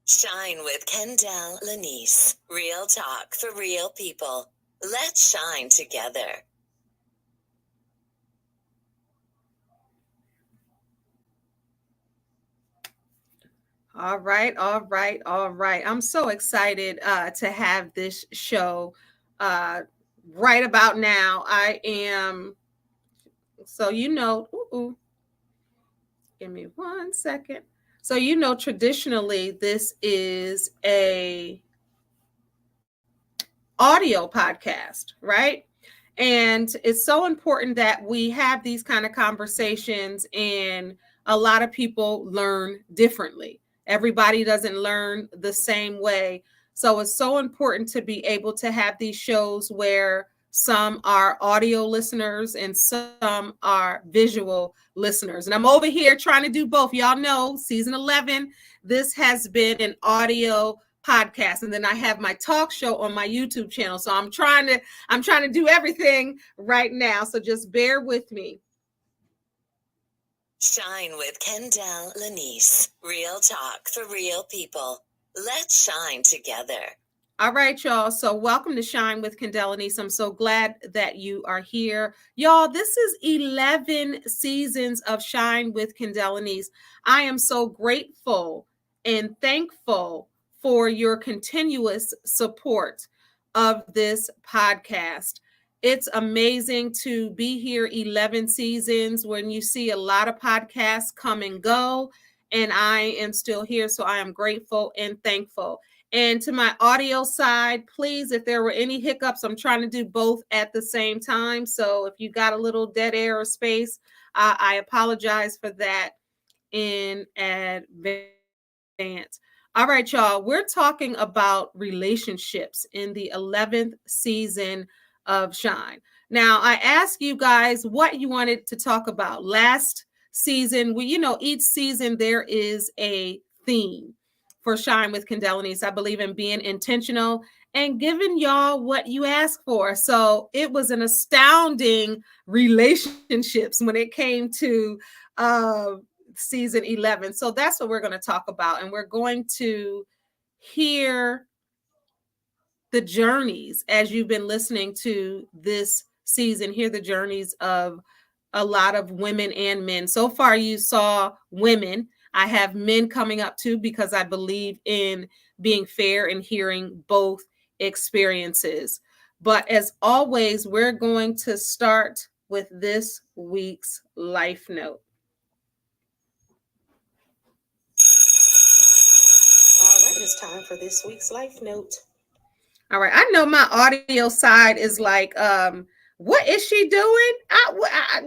Shine with Kendell Lenice. Real talk for real people. Let's shine together. All right, all right, all right. I'm so excited to have this show uh, right about now. I am, so give me 1 second. So, traditionally, this is a audio podcast, right? And it's so important that we have these kind of conversations, and a lot of people learn differently. Everybody doesn't learn the same way. So it's so important to be able to have these shows where some are audio listeners and some are visual listeners. And I'm over here trying to do both. Y'all know season 11, this has been an audio podcast, and then I have my talk show on my YouTube channel. So I'm trying to do everything right now. So just bear with me. Shine with Kendell Lenice. Real talk for real people. Let's shine together. All right, y'all. So welcome to Shine with Kendell Lenice. I'm so glad that you are here. Y'all, this is 11 seasons of Shine with Kendell Lenice. I am so grateful and thankful for your continuous support of this podcast. It's amazing to be here 11 seasons when you see a lot of podcasts come and go, and I am still here. So I am grateful and thankful. And to my audio side, please, if there were any hiccups, I'm trying to do both at the same time. So if you got a little dead air or space, I apologize for that in advance. All right, y'all, we're talking about relationships in the 11th season of Shine. Now, I asked you guys what you wanted to talk about. Last season, each season there is a theme for Shine with Kendell Lenice. I believe in being intentional and giving y'all what you ask for. So it was an astounding relationships when it came to season 11. So that's what we're going to talk about. And we're going to hear the journeys as you've been listening to this season, hear the journeys of a lot of women and men. So far, you saw women. I have men coming up too because I believe in being fair and hearing both experiences. But as always, we're going to start with this week's life note. All right, it's time for this week's life note. All right, I know my audio side is like, what is she doing?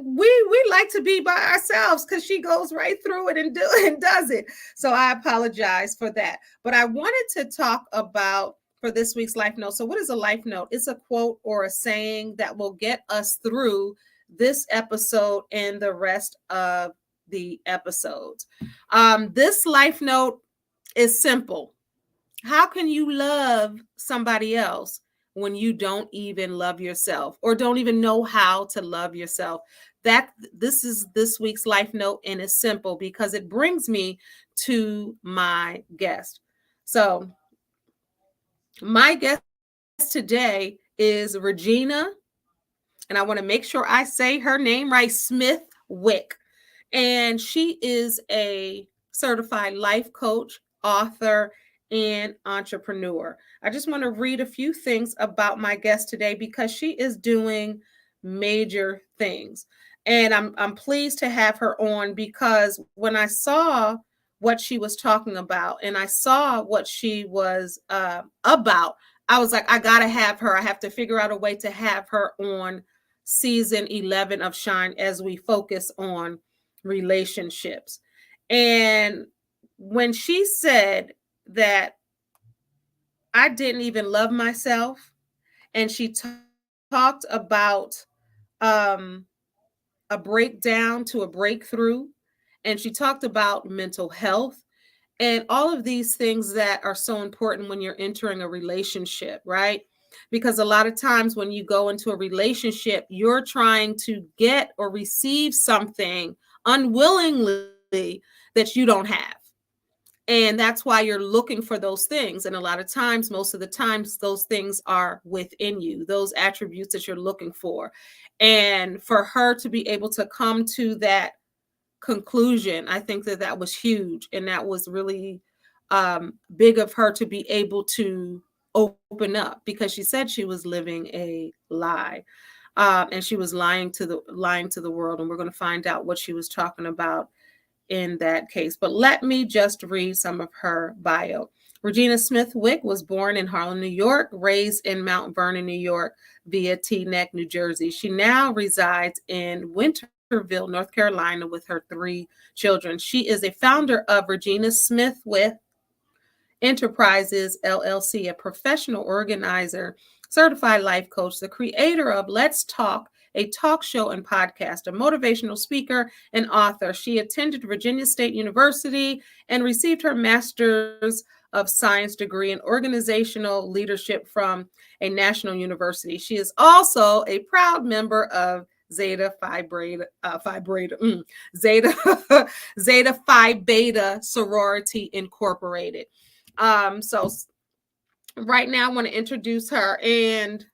We like to be by ourselves because she goes right through it and does it. So I apologize for that. But I wanted to talk about for this week's life note. So what is a life note? It's a quote or a saying that will get us through this episode and the rest of the episodes. This life note is simple. How can you love somebody else when you don't even love yourself or don't even know how to love yourself? This is this week's life note, and it's simple because it brings me to my guest. So my guest today is ReGina, and I want to make sure I say her name right, Smithwick. And she is a certified life coach, author, and entrepreneur. I just want to read a few things about my guest today because she is doing major things. And I'm pleased to have her on because when I saw what she was talking about and I saw what she was about, I was like, I got to have her. I have to figure out a way to have her on season 11 of Shine as we focus on relationships. And when she said that I didn't even love myself, and she talked about um, a breakdown to a breakthrough, and she talked about mental health and all of these things that are so important when you're entering a relationship, right? Because a lot of times when you go into a relationship, you're trying to get or receive something unwillingly that you don't have. And that's why you're looking for those things. And a lot of times, most of the times, those things are within you, those attributes that you're looking for. And for her to be able to come to that conclusion, I think that that was huge. And that was really big of her to be able to open up, because she said she was living a lie. And she was lying to the world. And we're going to find out what she was talking about in that case. But let me just read some of her bio. ReGina Smithwick was born in Harlem, New York, raised in Mount Vernon, New York, via Teaneck, New Jersey. She now resides in Winterville, North Carolina, with her 3 children. She is a founder of ReGina Smithwick Enterprises, LLC, a professional organizer, certified life coach, the creator of Let's Talk, a talk show and podcast, a motivational speaker and author. She attended Virginia State University and received her master's of science degree in organizational leadership from a national university. She is also a proud member of Zeta Phi Beta Sorority Incorporated. So right now I want to introduce her, and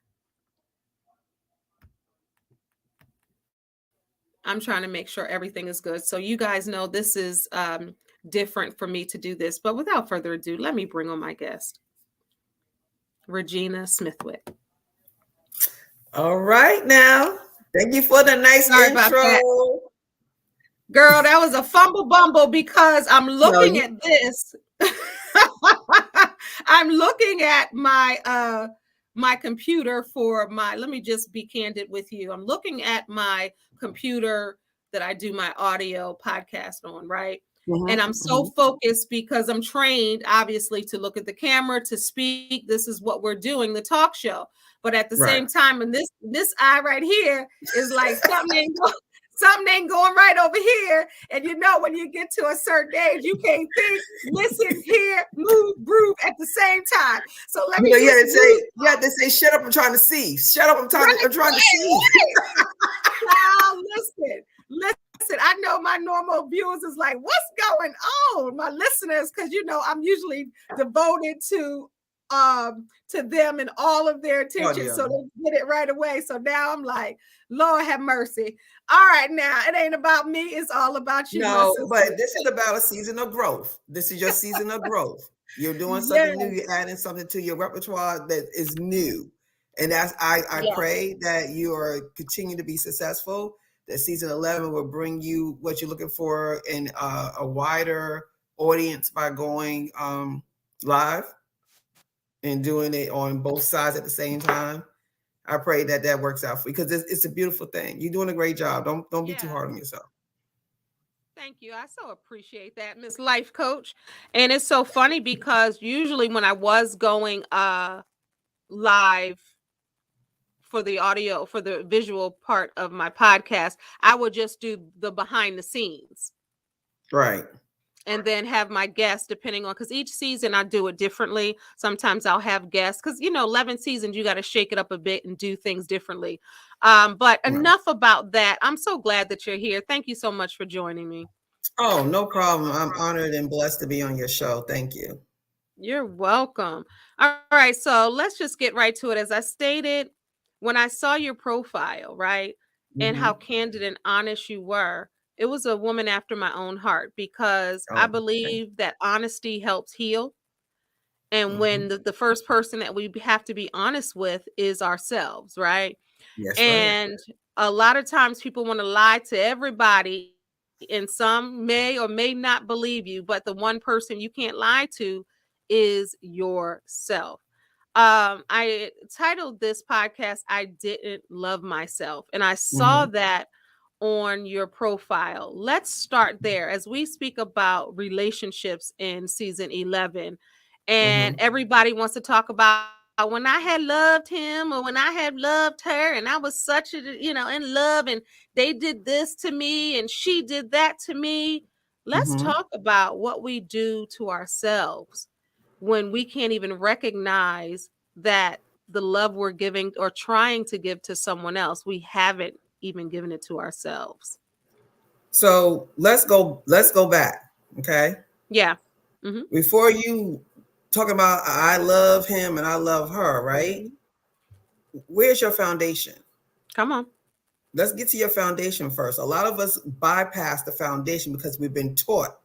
I'm trying to make sure everything is good. So you guys know this is different for me to do this, but without further ado, let me bring on my guest, ReGina Smithwick. All right, now. Thank you for the nice intro. Girl, that was a fumble bumble because I'm looking at this. I'm looking at my my computer for let me just be candid with you. I'm looking at my computer that I do my audio podcast on, right? Mm-hmm, and I'm so focused because I'm trained, obviously, to look at the camera, to speak. This is what we're doing, the talk show. But at the same time, and this eye right here is like something ain't going right over here. And you know, when you get to a certain age, you can't think, listen, hear, move, groove at the same time. So let me you have to say, shut up, I'm trying to see. Shut up, I'm trying to see. Now, listen, I know my normal viewers is like, what's going on? My listeners, because you know I'm usually devoted to them and all of their attention, so they get it right away. So now I'm like, Lord have mercy. All right, now it ain't about me, it's all about you. No, but this is about a season of growth. This is your season of growth. You're doing something new, you're adding something to your repertoire that is new. And that's I pray that you are continue to be successful, that season 11 will bring you what you're looking for in a wider audience by going live and doing it on both sides at the same time. I pray that works out for you, because it's a beautiful thing. You're doing a great job. Don't be too hard on yourself. Thank you. I so appreciate that, Miss Life Coach. And it's so funny because usually when I was going live for the audio, for the visual part of my podcast, I would just do the behind the scenes. Right. And then have my guests, depending on, because each season I do it differently. Sometimes I'll have guests, because, 11 seasons, you got to shake it up a bit and do things differently. But enough about that. I'm so glad that you're here. Thank you so much for joining me. Oh, no problem. I'm honored and blessed to be on your show. Thank you. You're welcome. All right. So let's just get right to it. As I stated, when I saw your profile, right, and how candid and honest you were, it was a woman after my own heart, because I believe that honesty helps heal. And when the first person that we have to be honest with is ourselves, right? Yes, and a lot of times people want to lie to everybody, and some may or may not believe you, but the one person you can't lie to is yourself. I titled this podcast, I Didn't Love Myself. And I saw that on your profile. Let's start there as we speak about relationships in season 11. And everybody wants to talk about when I had loved him or when I had loved her, and I was such in love, and they did this to me and she did that to me. Let's talk about what we do to ourselves when we can't even recognize that the love we're giving or trying to give to someone else, we haven't even given it to ourselves. So let's go back. Okay. Yeah. Mm-hmm. Before you talk about I love him and I love her, right? Mm-hmm. Where's your foundation? Come on. Let's get to your foundation first. A lot of us bypass the foundation because we've been taught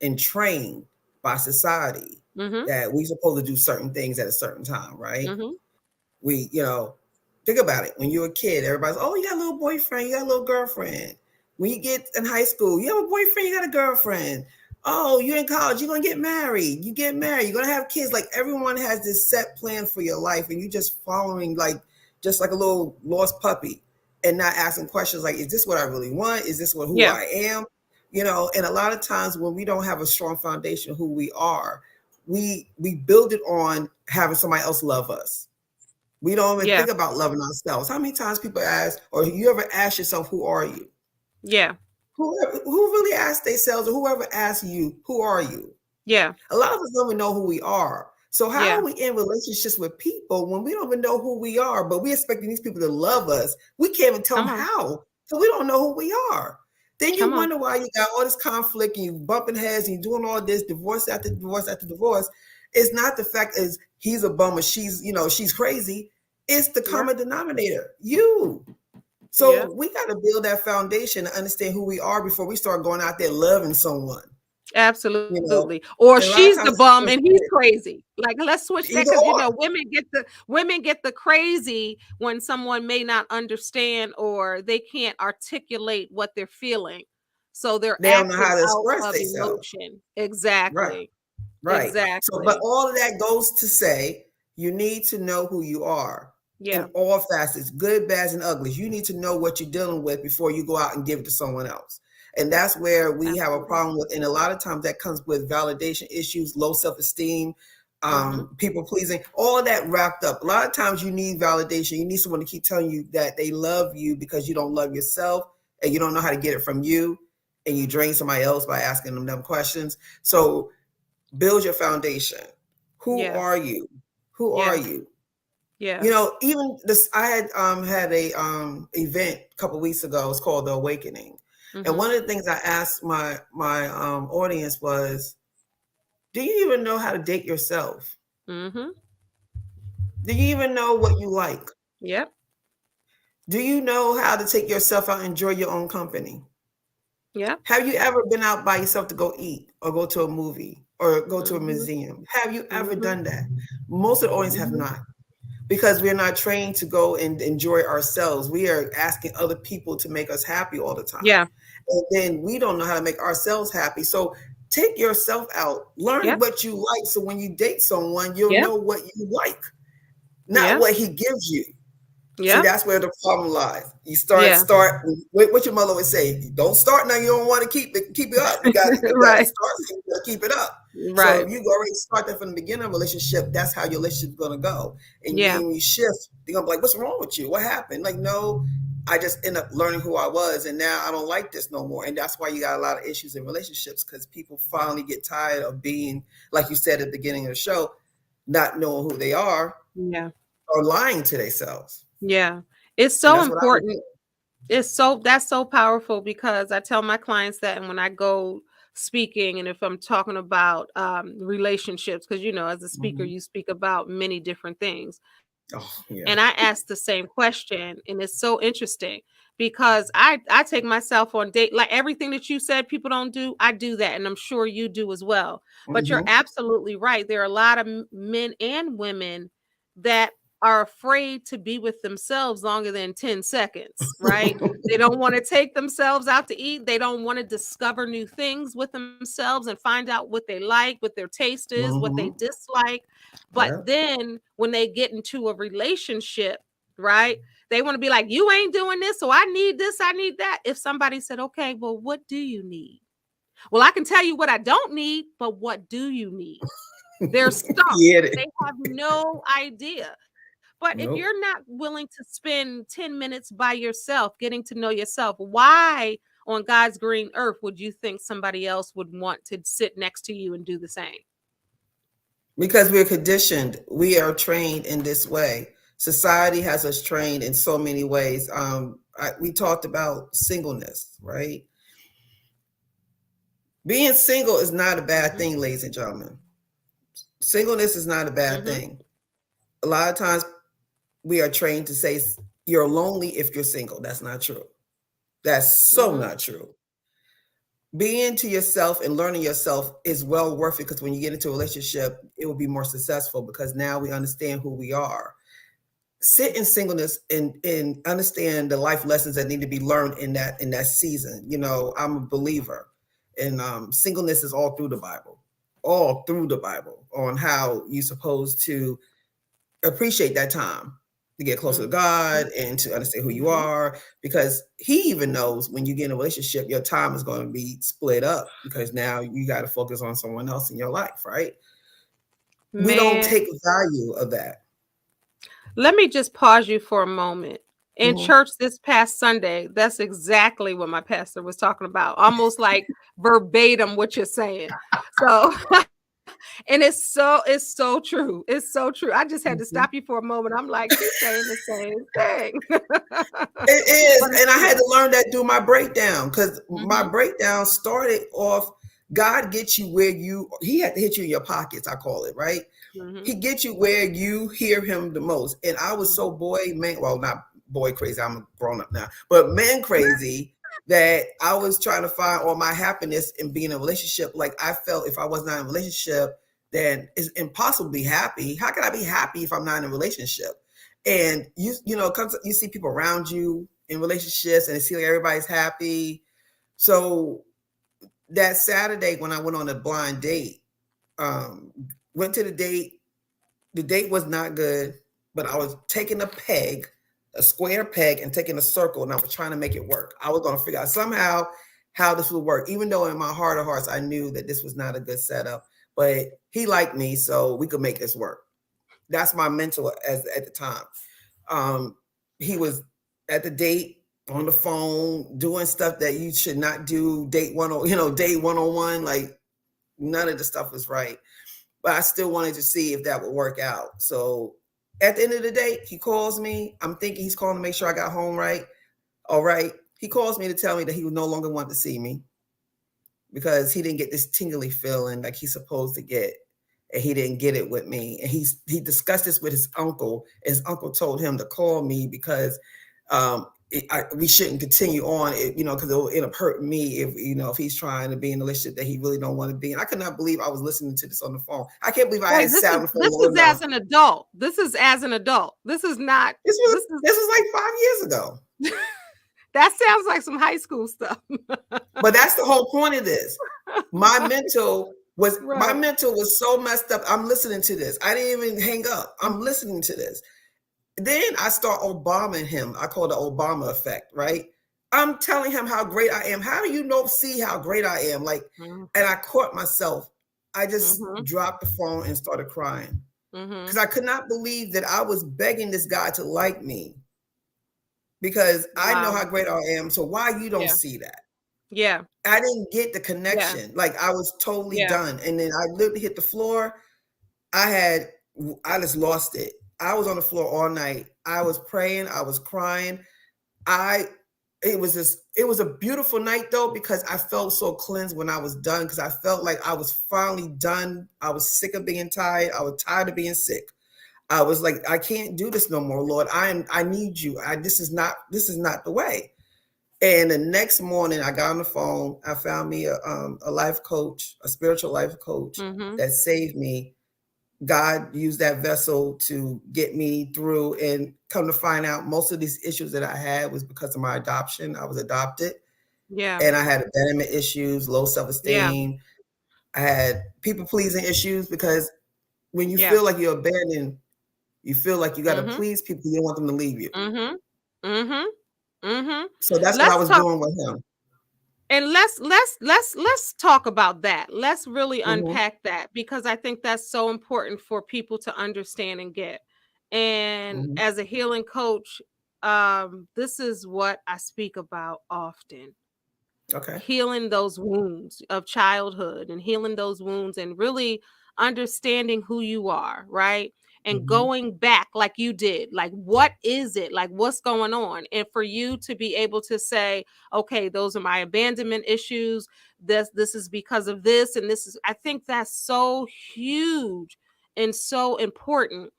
and trained by society that we're supposed to do certain things at a certain time, right? We, think about it. When you're a kid, everybody's, oh, you got a little boyfriend, you got a little girlfriend. When you get in high school, you have a boyfriend, you got a girlfriend. Oh, you're in college, you're going to get married. You get married, you're going to have kids. Like everyone has this set plan for your life, and you're just following just like a little lost puppy and not asking questions like, is this what I really want? Is this who I am? And a lot of times when we don't have a strong foundation of who we are, we build it on having somebody else love us. We don't even think about loving ourselves. How many times people ask, or you ever ask yourself, who are you? Yeah. Who really asks themselves, or whoever asks you, who are you? Yeah. A lot of us don't even know who we are. So how are we in relationships with people when we don't even know who we are, but we expecting these people to love us? We can't even tell them how, so we don't know who we are. Then you wonder why you got all this conflict and you bumping heads and you doing all this divorce after divorce after divorce. It's not the fact is he's a bum or she's crazy. It's the common denominator, you. So we got to build that foundation to understand who we are before we start going out there loving someone. Absolutely. Or she's the bum and he's crazy. Like, let's switch that, because women get the crazy when someone may not understand or they can't articulate what they're feeling. So they don't know how to express themselves. Exactly. Right. Exactly. So, but all of that goes to say you need to know who you are. In all facets, good, bad, and uglies. You need to know what you're dealing with before you go out and give it to someone else. And that's where we have a problem with. And a lot of times that comes with validation issues, low self-esteem, people pleasing, all of that wrapped up. A lot of times you need validation. You need someone to keep telling you that they love you because you don't love yourself and you don't know how to get it from you. And you drain somebody else by asking them questions. So build your foundation. Who are you? Who are you? Yeah. Even this, I had a event a couple of weeks ago. It's called The Awakening. And one of the things I asked my audience was, do you even know how to date yourself? Do you even know what you like? Yep. Do you know how to take yourself out and enjoy your own company? Yeah. Have you ever been out by yourself to go eat or go to a movie or go to a museum? Have you ever done that? Most of the audience have not. Because we're not trained to go and enjoy ourselves. We are asking other people to make us happy all the time. Yeah. And then we don't know how to make ourselves happy. So take yourself out, learn what you like. So when you date someone, you'll know what you like, not what he gives you. See, that's where the problem lies. You start. What your mother would say: don't start now. You don't want to keep it up. You got to start. So you got to keep it up. So if you already start that from the beginning of a relationship, that's how your relationship's gonna go. And then when you shift, they're gonna be like, "What's wrong with you? What happened?" Like, no, I just end up learning who I was, and now I don't like this no more. And that's why you got a lot of issues in relationships, because people finally get tired of being, like you said at the beginning of the show, not knowing who they are, or lying to themselves. Yeah. It's so important. That's so powerful, because I tell my clients that, and when I go speaking, and if I'm talking about relationships, because as a speaker, you speak about many different things. And I ask the same question, and it's so interesting because I take myself on date, like everything that you said people don't do, I do that, and I'm sure you do as well. But you're absolutely right. There are a lot of men and women that are afraid to be with themselves longer than 10 seconds, right? They don't want to take themselves out to eat. They don't want to discover new things with themselves and find out what they like, what their taste is, what they dislike. But then when they get into a relationship, right, they want to be like, you ain't doing this, so I need this, I need that. If somebody said, okay, well, what do you need? Well, I can tell you what I don't need, but what do you need? They're stumped. They have no idea. But if you're not willing to spend 10 minutes by yourself, getting to know yourself, why on God's green earth would you think somebody else would want to sit next to you and do the same? Because we're conditioned. We are trained in this way. Society has us trained in so many ways. We talked about singleness, right? Being single is not a bad thing, ladies and gentlemen. Singleness is not a bad thing. A lot of times we are trained to say you're lonely if you're single. That's not true. That's so not true. Being to yourself and learning yourself is well worth it, because when you get into a relationship, it will be more successful because now we understand who we are. Sit in singleness and understand the life lessons that need to be learned in that season. You know, I'm a believer, and singleness is all through the Bible on how you're supposed to appreciate that time to get closer to God and to understand who you are, because he even knows when you get in a relationship, your time is going to be split up because now you got to focus on someone else in your life, right? Man, we don't take value of that. Let me just pause you for a moment. In church this past Sunday, that's exactly what my pastor was talking about, almost like verbatim what you're saying. So and it's so true. It's so true. I just had to stop you for a moment. I'm like, she's saying the same thing. It is. And I had to learn that through my breakdown, because my breakdown started off, God gets you where he had to hit you in your pockets, I call it, right? He gets you where you hear him the most. And I was so not boy crazy, I'm a grown up now, but man crazy, that I was trying to find all my happiness in being in a relationship. Like, I felt if I was not in a relationship, then it's impossible to be happy. How can I be happy if I'm not in a relationship? And you see people around you in relationships and it seems like everybody's happy. So that Saturday when I went on a blind date, went to the date. The date was not good, but I was taking a square peg, and taking a circle, and I was trying to make it work. I was going to figure out somehow how this would work, even though in my heart of hearts, I knew that this was not a good setup, but he liked me, so we could make this work. That's my mentor at the time. He was at the date on the phone doing stuff that you should not do. Date 101, like none of the stuff was right. But I still wanted to see if that would work out. So at the end of the day, he calls me. I'm thinking he's calling to make sure I got home right. All right. He calls me to tell me that he would no longer want to see me because he didn't get this tingly feeling like he's supposed to get. And he didn't get it with me. And he discussed this with his uncle. His uncle told him to call me because we shouldn't continue on, because it'll end up hurting me if he's trying to be in a relationship that he really don't want to be in. I could not believe I was listening to this on the phone. I can't believe I had sat on the phone. This is as an adult. This is as an adult. This is not. This was like 5 years ago. That sounds like some high school stuff. But that's the whole point of this. My mental was so messed up. I'm listening to this. I didn't even hang up. I'm listening to this. Then I start Obamaing him. I call it the Obama effect, right? I'm telling him how great I am. How do you see how great I am? Like, and I caught myself. I just dropped the phone and started crying because I could not believe that I was begging this guy to like me because I know how great I am. So why you don't see that? Yeah. I didn't get the connection. Yeah. Like I was totally done. And then I literally hit the floor. I just lost it. I was on the floor all night. I was praying. I was crying. It was a beautiful night though, because I felt so cleansed when I was done, because I felt like I was finally done. I was sick of being tired. I was tired of being sick. I was like, I can't do this no more, Lord. I need you. This is not the way. And the next morning I got on the phone. I found me a life coach, a spiritual life coach that saved me. God used that vessel to get me through, and come to find out most of these issues that I had was because of my adoption. I was adopted. Yeah. And I had abandonment issues, low self-esteem. Yeah. I had people-pleasing issues, because when you feel like you're abandoned, you feel like you got to please people. You don't want them to leave you. So that's what I was doing with him. And let's talk about that. Let's really unpack that, because I think that's so important for people to understand and get. And as a healing coach, this is what I speak about often. Okay. Healing those wounds of childhood and healing those wounds and really understanding who you are, right? and going back like you did, like, what is it? Like, what's going on? And for you to be able to say, okay, those are my abandonment issues. This is because of this. And this is, I think that's so huge and so important.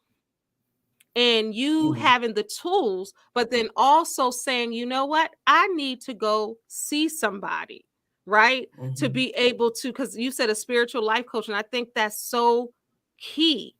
And you having the tools, but then also saying, you know what, I need to go see somebody, right? To be able to, because you said a spiritual life coach, and I think that's so key.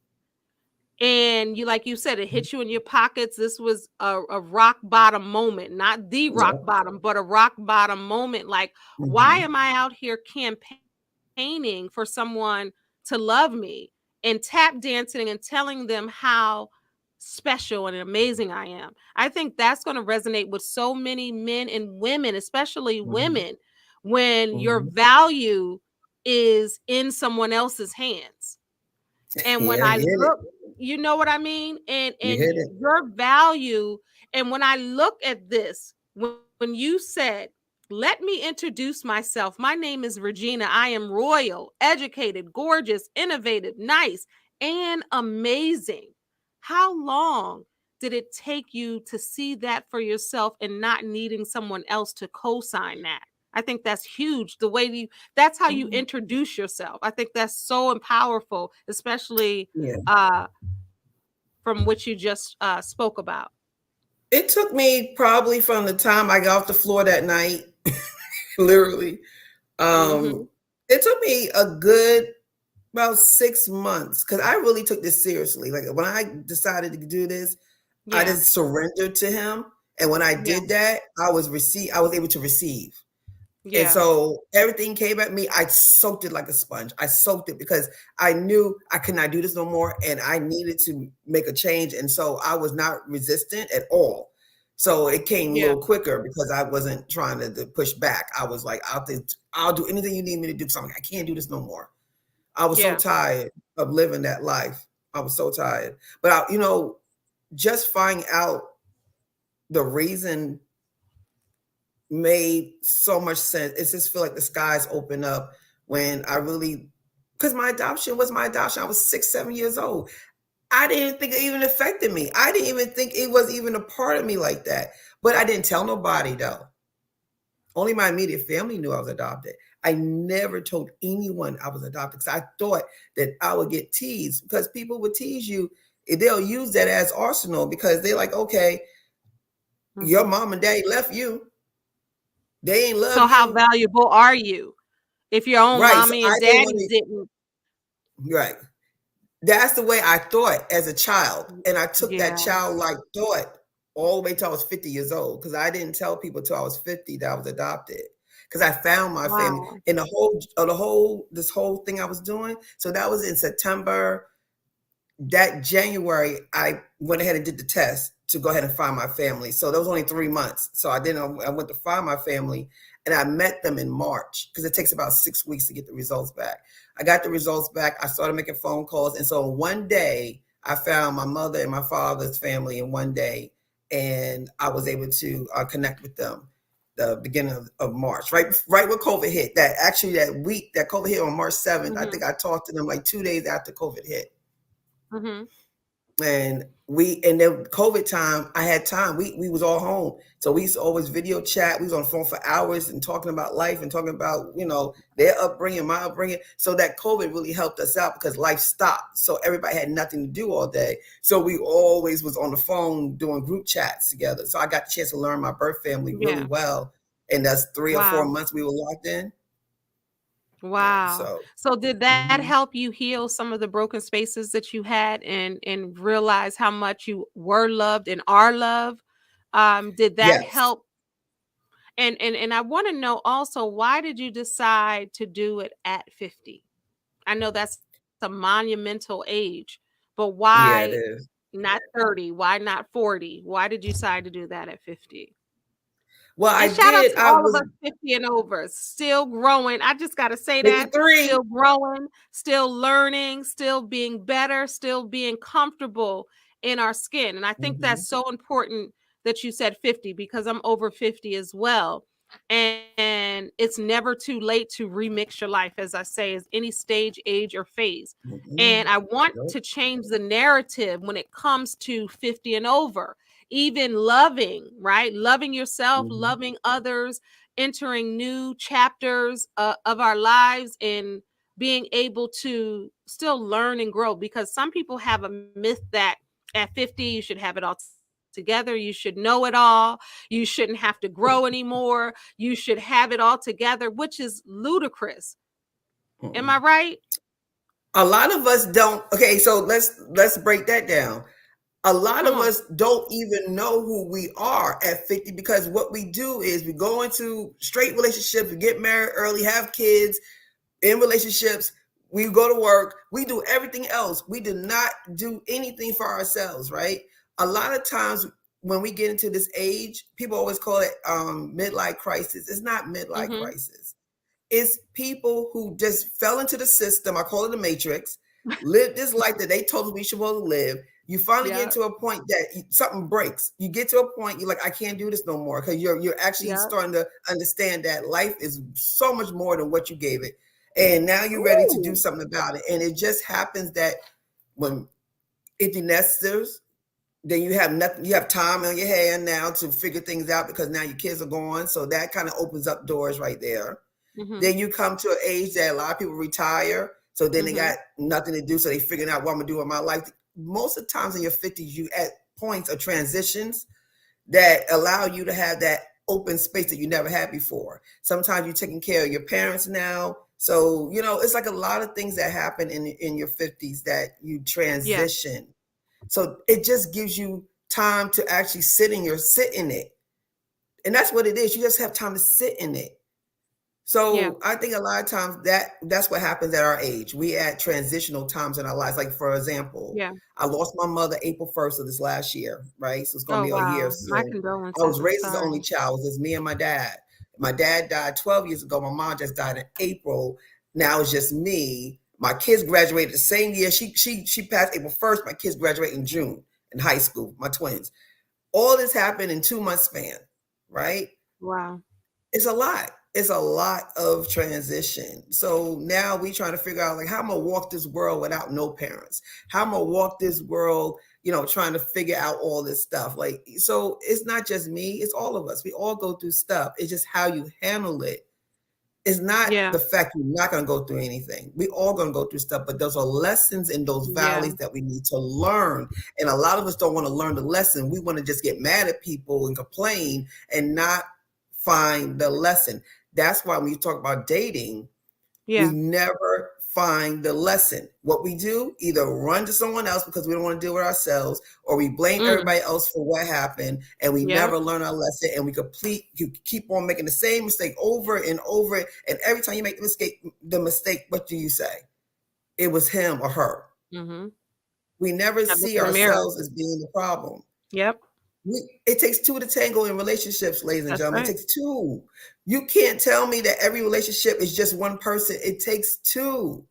And you, like you said, it hit you in your pockets. This was a rock bottom moment, not the rock bottom, but a rock bottom moment. Like, why am I out here campaigning for someone to love me and tap dancing and telling them how special and amazing I am? I think that's going to resonate with so many men and women, especially women, when your value is in someone else's hands. And when I look, you know what I mean? And your value. And when I look at this, when you said, let me introduce myself. My name is ReGina. I am royal, educated, gorgeous, innovative, nice, and amazing. How long did it take you to see that for yourself and not needing someone else to co-sign that? I think that's huge. The way that's how you introduce yourself. I think that's so powerful, especially from what you just spoke about. It took me probably from the time I got off the floor that night, literally. It took me a good about 6 months because I really took this seriously. Like when I decided to do this, I just surrendered to him. And when I did that, I was able to receive. And so everything came at me. I soaked it like a sponge. I soaked it because I knew I could not do this no more. And I needed to make a change. And so I was not resistant at all. So it came a little quicker because I wasn't trying to push back. I was like, I'll do anything you need me to do. So I'm like, I can't do this no more. I was so tired of living that life. I was so tired. But, just finding out the reason made so much sense. It just feel like the skies open up when I really, because my adoption was my adoption. I was 6, 7 years old. I didn't think it even affected me. I didn't even think it was even a part of me like that. But I didn't tell nobody though. Only my immediate family knew I was adopted. I never told anyone I was adopted because I thought that I would get teased because people would tease you. They'll use that as arsenal because they're like, okay, your mom and daddy left you. They ain't love you. So how valuable are you if your own mommy and daddy didn't? Right. That's the way I thought as a child. And I took that childlike thought all the way till I was 50 years old because I didn't tell people till I was 50 that I was adopted because I found my family in this whole thing I was doing. So that was in September. That January, I went ahead and did the test to go ahead and find my family. So that was only 3 months. So I went to find my family and I met them in March because it takes about 6 weeks to get the results back. I got the results back. I started making phone calls. And so one day I found my mother and my father's family in one day. And I was able to connect with them the beginning of March, right when COVID hit. That week that COVID hit on March 7th, I think I talked to them like 2 days after COVID hit. And then COVID time, I had time. We was all home. So we used to always video chat. We was on the phone for hours and talking about life and talking about, their upbringing, my upbringing. So that COVID really helped us out because life stopped. So everybody had nothing to do all day. So we always was on the phone doing group chats together. So I got the chance to learn my birth family really well. And that's 3 or 4 months we were locked in. Wow. Yeah, so did that help you heal some of the broken spaces that you had and realize how much you were loved and are loved? Did that help? And I want to know also, why did you decide to do it at 50? I know that's a monumental age, but why not 30? Why not 40? Why did you decide to do that at 50? Well, and shout out to all of us 50 and over, still growing. I just got to say that. Still growing, still learning, still being better, still being comfortable in our skin. And I think that's so important that you said 50 because I'm over 50 as well. And it's never too late to remix your life, as I say, as any stage, age, or phase. And I want to change the narrative when it comes to 50 and over, even loving, right? Loving yourself, loving others, entering new chapters of our lives, and being able to still learn and grow. Because some people have a myth that at 50, you should have it all together. You should know it all. You shouldn't have to grow anymore. You should have it all together, which is ludicrous. Am I right? A lot of us don't. Okay, so let's break that down. A lot of us don't even know who we are at 50, because what we do is we go into straight relationships, we get married early, have kids, in relationships, we go to work, we do everything else. We do not do anything for ourselves, right? A lot of times when we get into this age, people always call it midlife crisis. It's not midlife crisis. It's people who just fell into the system. I call it the matrix, lived this life that they told us we should supposed to live. You finally get to a point that something breaks. You get to a point, you're like, I can't do this no more, because you're actually starting to understand that life is so much more than what you gave it. And now you're ready to do something about it. And it just happens that when empty nesters, then you have nothing, you have time on your hand now to figure things out, because now your kids are gone. So that kind of opens up doors right there. Then you come to an age that a lot of people retire. So then they got nothing to do. So they figuring out what I'm gonna do with my life. Most of the times in your 50s, you at points of transitions that allow you to have that open space that you never had before. Sometimes you're taking care of your parents now. So, it's like a lot of things that happen in your 50s that you transition. So it just gives you time to actually sit in it. And that's what it is. You just have time to sit in it. So I think a lot of times that's what happens at our age. We at transitional times in our lives. Like, for example, I lost my mother April 1st of this last year, right? So it's going to be a year. So my condolences. I was raised as the only child. It was just me and my dad. My dad died 12 years ago. My mom just died in April. Now it's just me. My kids graduated the same year. She passed April 1st. My kids graduated in June in high school, my twins. All this happened in 2 months span, right? Wow. It's a lot. It's a lot of transition. So now we trying to figure out, like, how I'm gonna walk this world without no parents. How I'm gonna walk this world, trying to figure out all this stuff. Like, so it's not just me, it's all of us. We all go through stuff. It's just how you handle it. It's not the fact you're not gonna go through anything. We all gonna go through stuff, but those are lessons in those valleys that we need to learn. And a lot of us don't want to learn the lesson. We want to just get mad at people and complain and not find the lesson. That's why when you talk about dating, we never find the lesson. What we do, either run to someone else because we don't want to deal with ourselves, or we blame everybody else for what happened, and we never learn our lesson, and you keep on making the same mistake over and over. And every time you make the mistake, what do you say? It was him or her. We never see ourselves as being the problem. It takes two to tango in relationships, ladies and gentlemen. It takes two. You can't tell me that every relationship is just one person. It takes two.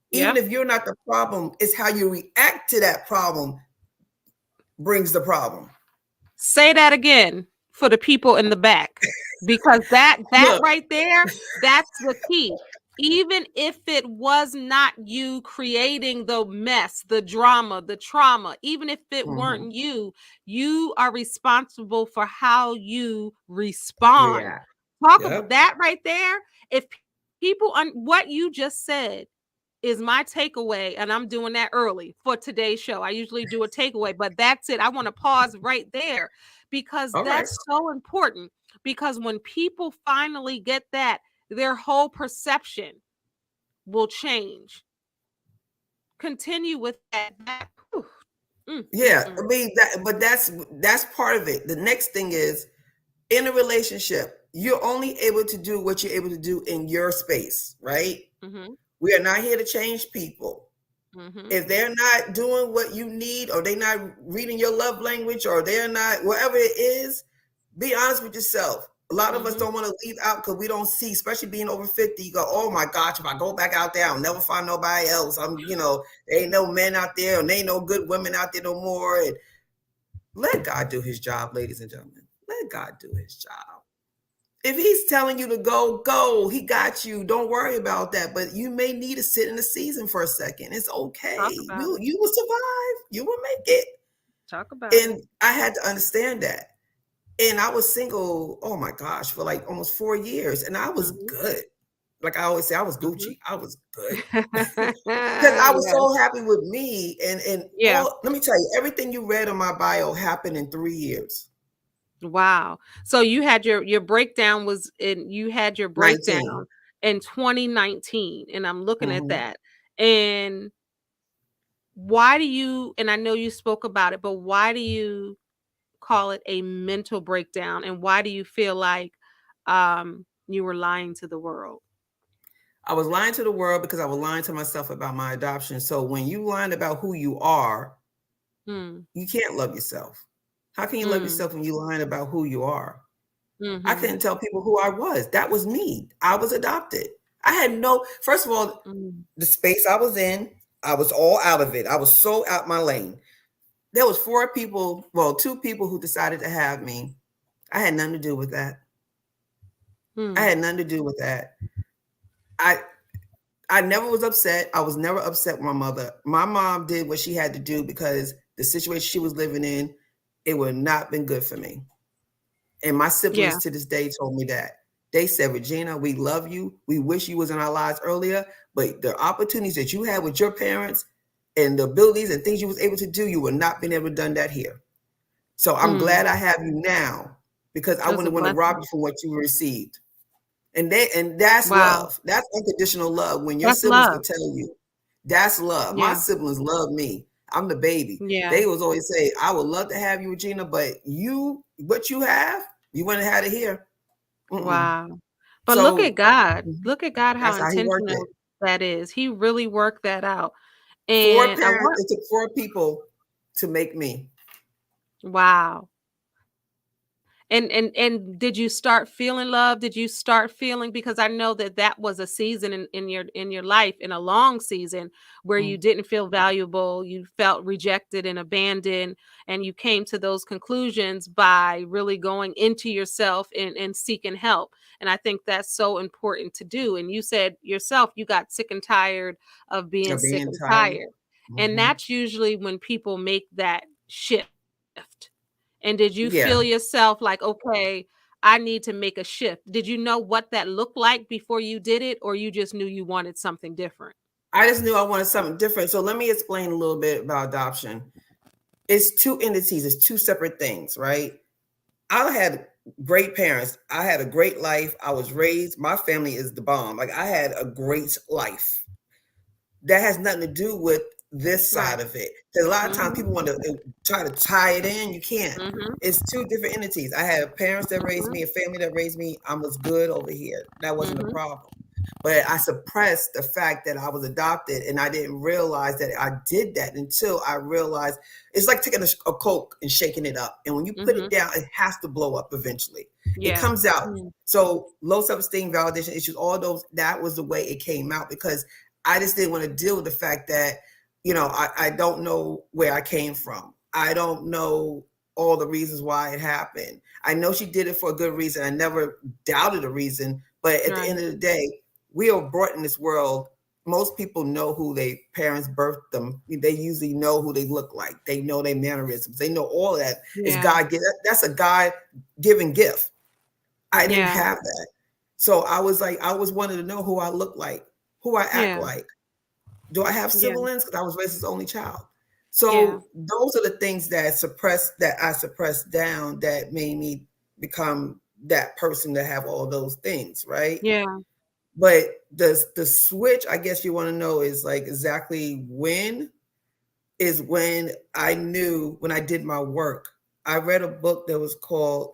Even if you're not the problem, it's how you react to that problem brings the problem. Say that again for the people in the back, because that right there, that's the key. Even if it was not you creating the mess, the drama, the trauma, even if it weren't you, you are responsible for how you respond. Talk about that right there. If people, what you just said is my takeaway, and I'm doing that early for today's show. I usually do a takeaway, but that's it. I want to pause right there, because that's so important. Because when people finally get that, their whole perception will change. Continue with that. I mean, that's part of it. The next thing is, in a relationship, you're only able to do what you're able to do in your space, right? We are not here to change people. If they're not doing what you need, or they're not reading your love language, or they're not, whatever it is, be honest with yourself. A lot of us don't want to leave out because we don't see, especially being over 50, you go, oh my gosh, if I go back out there, I'll never find nobody else. There ain't no men out there, and there ain't no good women out there no more. And let God do his job, ladies and gentlemen. Let God do his job. If he's telling you to go. He got you. Don't worry about that. But you may need to sit in the season for a second. It's okay. You will survive. You will make it. Talk about it. And I had to understand that. And I was single, oh my gosh, for like almost 4 years. And I was good. Like I always say, I was Gucci. I was good. Because I was so happy with me. And let me tell you, everything you read on my bio happened in 3 years. Wow. So you had your breakdown in 2019, and I'm looking at that. And why do you, and I know you spoke about it, but why do you call it a mental breakdown, and why do you feel like you were lying to the world? I was lying to the world because I was lying to myself about my adoption. So when you lying about who you are, you can't love yourself. How can you love yourself when you're lying about who you are? I couldn't tell people who I was. That was me. I was adopted. I had first of all, the space I was in, I was all out of it. I was so out my lane. There was 2 people who decided to have me. I had nothing to do with that. I had nothing to do with that. I never was upset. I was never upset with my mother. My mom did what she had to do because the situation she was living in, it would not been good for me. And my siblings to this day told me that. They said, Regina, we love you. We wish you was in our lives earlier, but the opportunities that you had with your parents and the abilities and things you was able to do, you would not been able to done that here. So I'm glad I have you now, because I wouldn't want to rob you from what you received. And that's love. That's unconditional love. When your siblings can tell you, that's love. My siblings love me. I'm the baby. They was always say, I would love to have you, Regina, but what you have, you wouldn't have it here. Wow. But look at God. Look at God, how intentional that is. He really worked that out. And 4 parents, it took 4 people to make me. Wow. And did you start feeling love? Did you start feeling, because I know that was a season in your life, in a long season, where you didn't feel valuable, you felt rejected and abandoned, and you came to those conclusions by really going into yourself and seeking help. And I think that's so important to do. And you said yourself, you got sick and tired of being sick and tired. And that's usually when people make that shift. And did you feel yourself like, okay, I need to make a shift? Did you know what that looked like before you did it, or you just knew you wanted something different? I just knew I wanted something different. So let me explain a little bit about adoption. It's 2 entities. It's 2 separate things, right? I had great parents. I had a great life. I was raised. My family is the bomb. Like, I had a great life. That has nothing to do with this side of it. Because a lot of times people want to try to tie it in. You can't. It's 2 different entities. I had parents that raised me, a family that raised me. I was good over here. That wasn't a problem. But I suppressed the fact that I was adopted, and I didn't realize that I did that until I realized it's like taking a Coke and shaking it up. And when you put it down, it has to blow up eventually. It comes out. So low self-esteem, validation issues, all those, that was the way it came out, because I just didn't want to deal with the fact that, I don't know where I came from. I don't know all the reasons why it happened. I know she did it for a good reason. I never doubted a reason. But at the end of the day, we are brought in this world. Most people know who their parents birthed them. They usually know who they look like. They know their mannerisms. They know all of that. It's God. That's a God-given gift. I didn't have that. So I was like, I always wanted to know who I look like, who I act like. Do I have siblings? Because I was raised as the only child. So those are the things that I suppressed down, that made me become that person to have all those things, right? Yeah. But the switch, I guess you want to know, is like exactly when I knew, when I did my work. I read a book that was called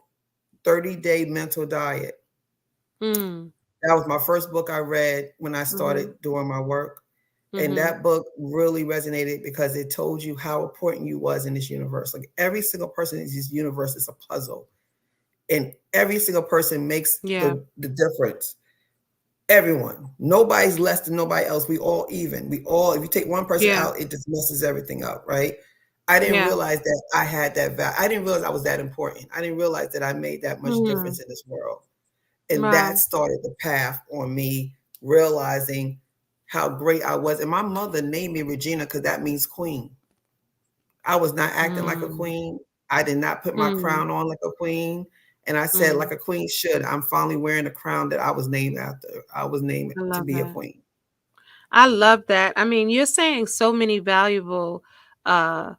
30-Day Mental Diet. That was my first book I read when I started doing my work. And that book really resonated because it told you how important you was in this universe. Like, every single person in this universe is a puzzle. And every single person makes the difference. Everyone. Nobody's less than nobody else. We all even. We all, if you take one person out, it just messes everything up, right? I didn't realize that I had that value. I didn't realize I was that important. I didn't realize that I made that much difference in this world. And that Wow. started the path on me realizing how great I was. And my mother named me Regina because that means queen. I was not acting like a Mm. queen. I did not put my Mm. crown on like a queen. And I said, like Mm. a queen should, I'm finally wearing the crown that I was named after. I was named I to love be a that. queen. I love that. I mean, you're saying so many valuable uh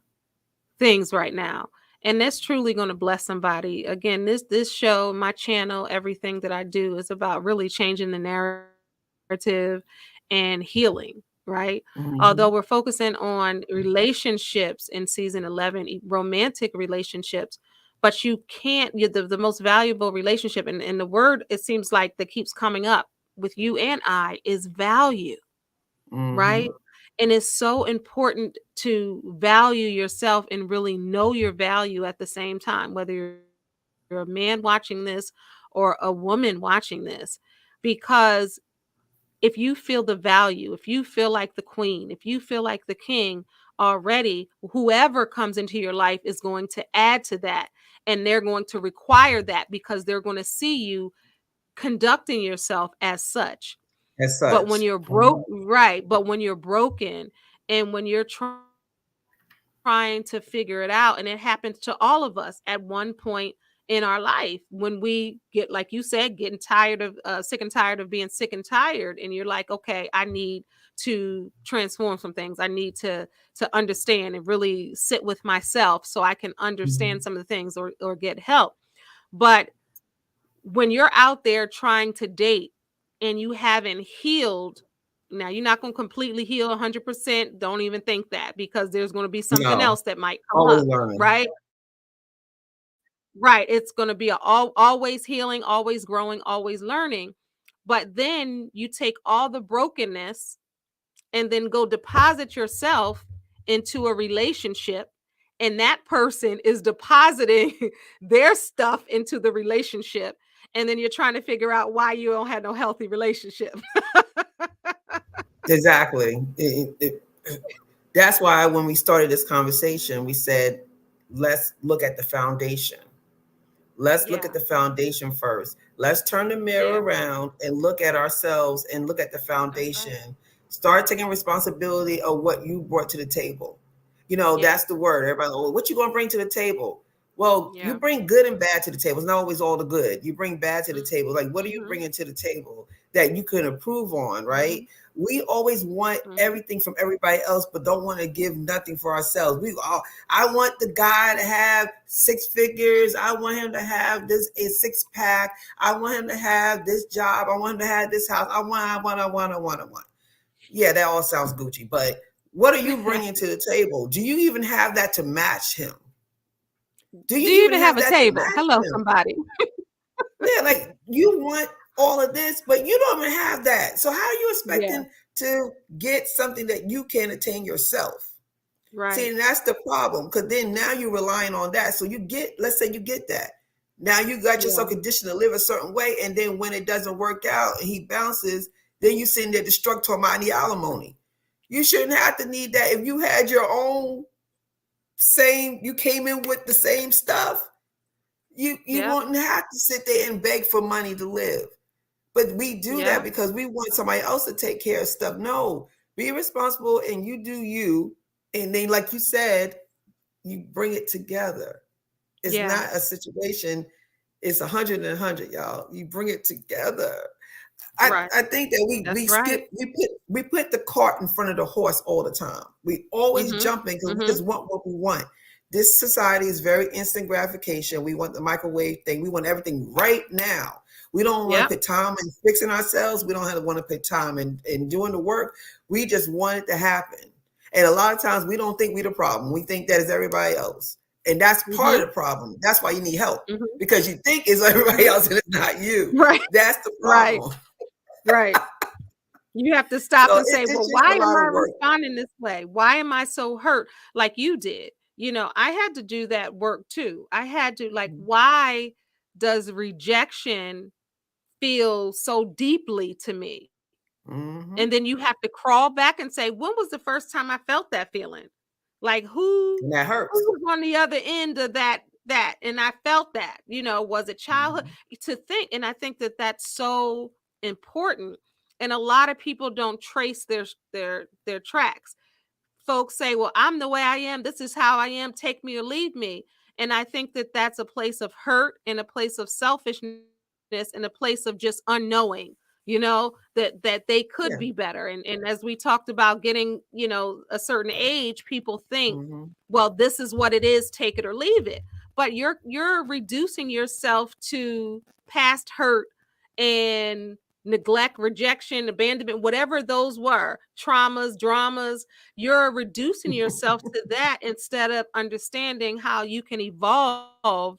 things right now. And that's truly going to bless somebody. Again, this show, my channel, everything that I do is about really changing the narrative and healing, right? Although Mhm. we're focusing on relationships in season 11, romantic relationships, but you can't, the most valuable relationship, and the word it seems like that keeps coming up with you and I is value, right? Mhm. And it's so important to value yourself and really know your value at the same time, whether you're a man watching this or a woman watching this. Because if you feel the value, if you feel like the queen, if you feel like the king already, whoever comes into your life is going to add to that. And they're going to require that because they're going to see you conducting yourself as such. As But when such. you're Mhm. broke, right? But when you're broken and when you're trying to figure it out, and it happens to all of us at one point in our life when we get, like you said, getting tired of sick and tired of being sick and tired, and you're like, okay, I need to transform some things. I need to understand and really sit with myself so I can understand Mhm. some of the things or get help. But when you're out there trying to date and you haven't healed, now you're not going to completely heal 100%. Don't even think that, because there's going to be something No, else that might come always up, learning. right? Right. It's going to be always healing, always growing, always learning. But then you take all the brokenness and then go deposit yourself into a relationship, and that person is depositing their stuff into the relationship, and then you're trying to figure out why you don't have no healthy relationship. Exactly. That's why when we started this conversation, we said, let's look at the foundation. Let's look at Yeah. the foundation first. Let's turn the mirror Yeah. around and look at ourselves and look at the That's right. foundation. Start taking responsibility of what you brought to the table. Yeah. That's the word. Everybody, oh, what you gonna bring to the table? Well, you Yeah. bring good and bad to the table. It's not always all the good. You bring bad to the table. Like, what are you Mm-hmm. bringing to the table that you can improve on, right? Mm-hmm. We always want Mm-hmm. everything from everybody else, but don't want to give nothing for ourselves. I want the guy to have 6 figures. I want him to have this a 6 pack. I want him to have this job. I want him to have this house. I want. Yeah, that all sounds Gucci, but what are you bringing to the table? Do you even have that to match him? Do Do you you even even have have a that to table? match Hello, him? somebody. Yeah, like you want all of this, but you don't even have that. So how are you Yeah. expecting to get something that you can't attain yourself? See, Right. and that's the problem, because then now you're relying on that. So you get, let's say you get that. Now you got Yeah. yourself conditioned to live a certain way, and then when it doesn't work out and he bounces, then you sitting there destruct talking about the alimony. You shouldn't have to need that if you had your own same. You came in with the same stuff. You Yep. wouldn't have to sit there and beg for money to live. But we do that Yep. because we want somebody else to take care of stuff. No, be responsible and you do you. And then, like you said, you bring it together. It's Yeah. not a situation. It's 100 and 100, y'all. You bring it together. Right. I think that we That's right. skip we put the cart in front of the horse all the time. We always Mhm. jumping because we Mhm. just want what we want. This society is very instant gratification. We want the microwave thing. We want everything right now. We don't want Yep. to put time in fixing ourselves. We don't have to want to put time in doing the work. We just want it to happen. And a lot of times we don't think we're the problem. We think that is everybody else. And that's part of Mhm. the problem. That's why you need help. Mhm. Because you think it's everybody Mhm. else and it's not you. Right. That's the Right. problem. Right. You have to stop So and say, it's well, just why a am lot I of work. responding this way? Why am I so hurt like you did? I had to do that work too. I had to, like, why does rejection feel so deeply to me? Mm-hmm. And then you have to crawl back and say, when was the first time I felt that feeling? Like who And that who hurts. was on the other end of that that and I felt that, was it childhood to think. And I think that that's so important. And a lot of people don't trace their tracks. Folks say, well, I'm the way I am. This is how I am. Take me or leave me. And I think that that's a place of hurt and a place of selfishness and a place of just unknowing, that they could be better. And as we talked about getting, a certain age, people think, well, this is what it is, take it or leave it. But you're reducing yourself to past hurt and neglect, rejection, abandonment, whatever those were, traumas, dramas. You're reducing yourself to that instead of understanding how you can evolve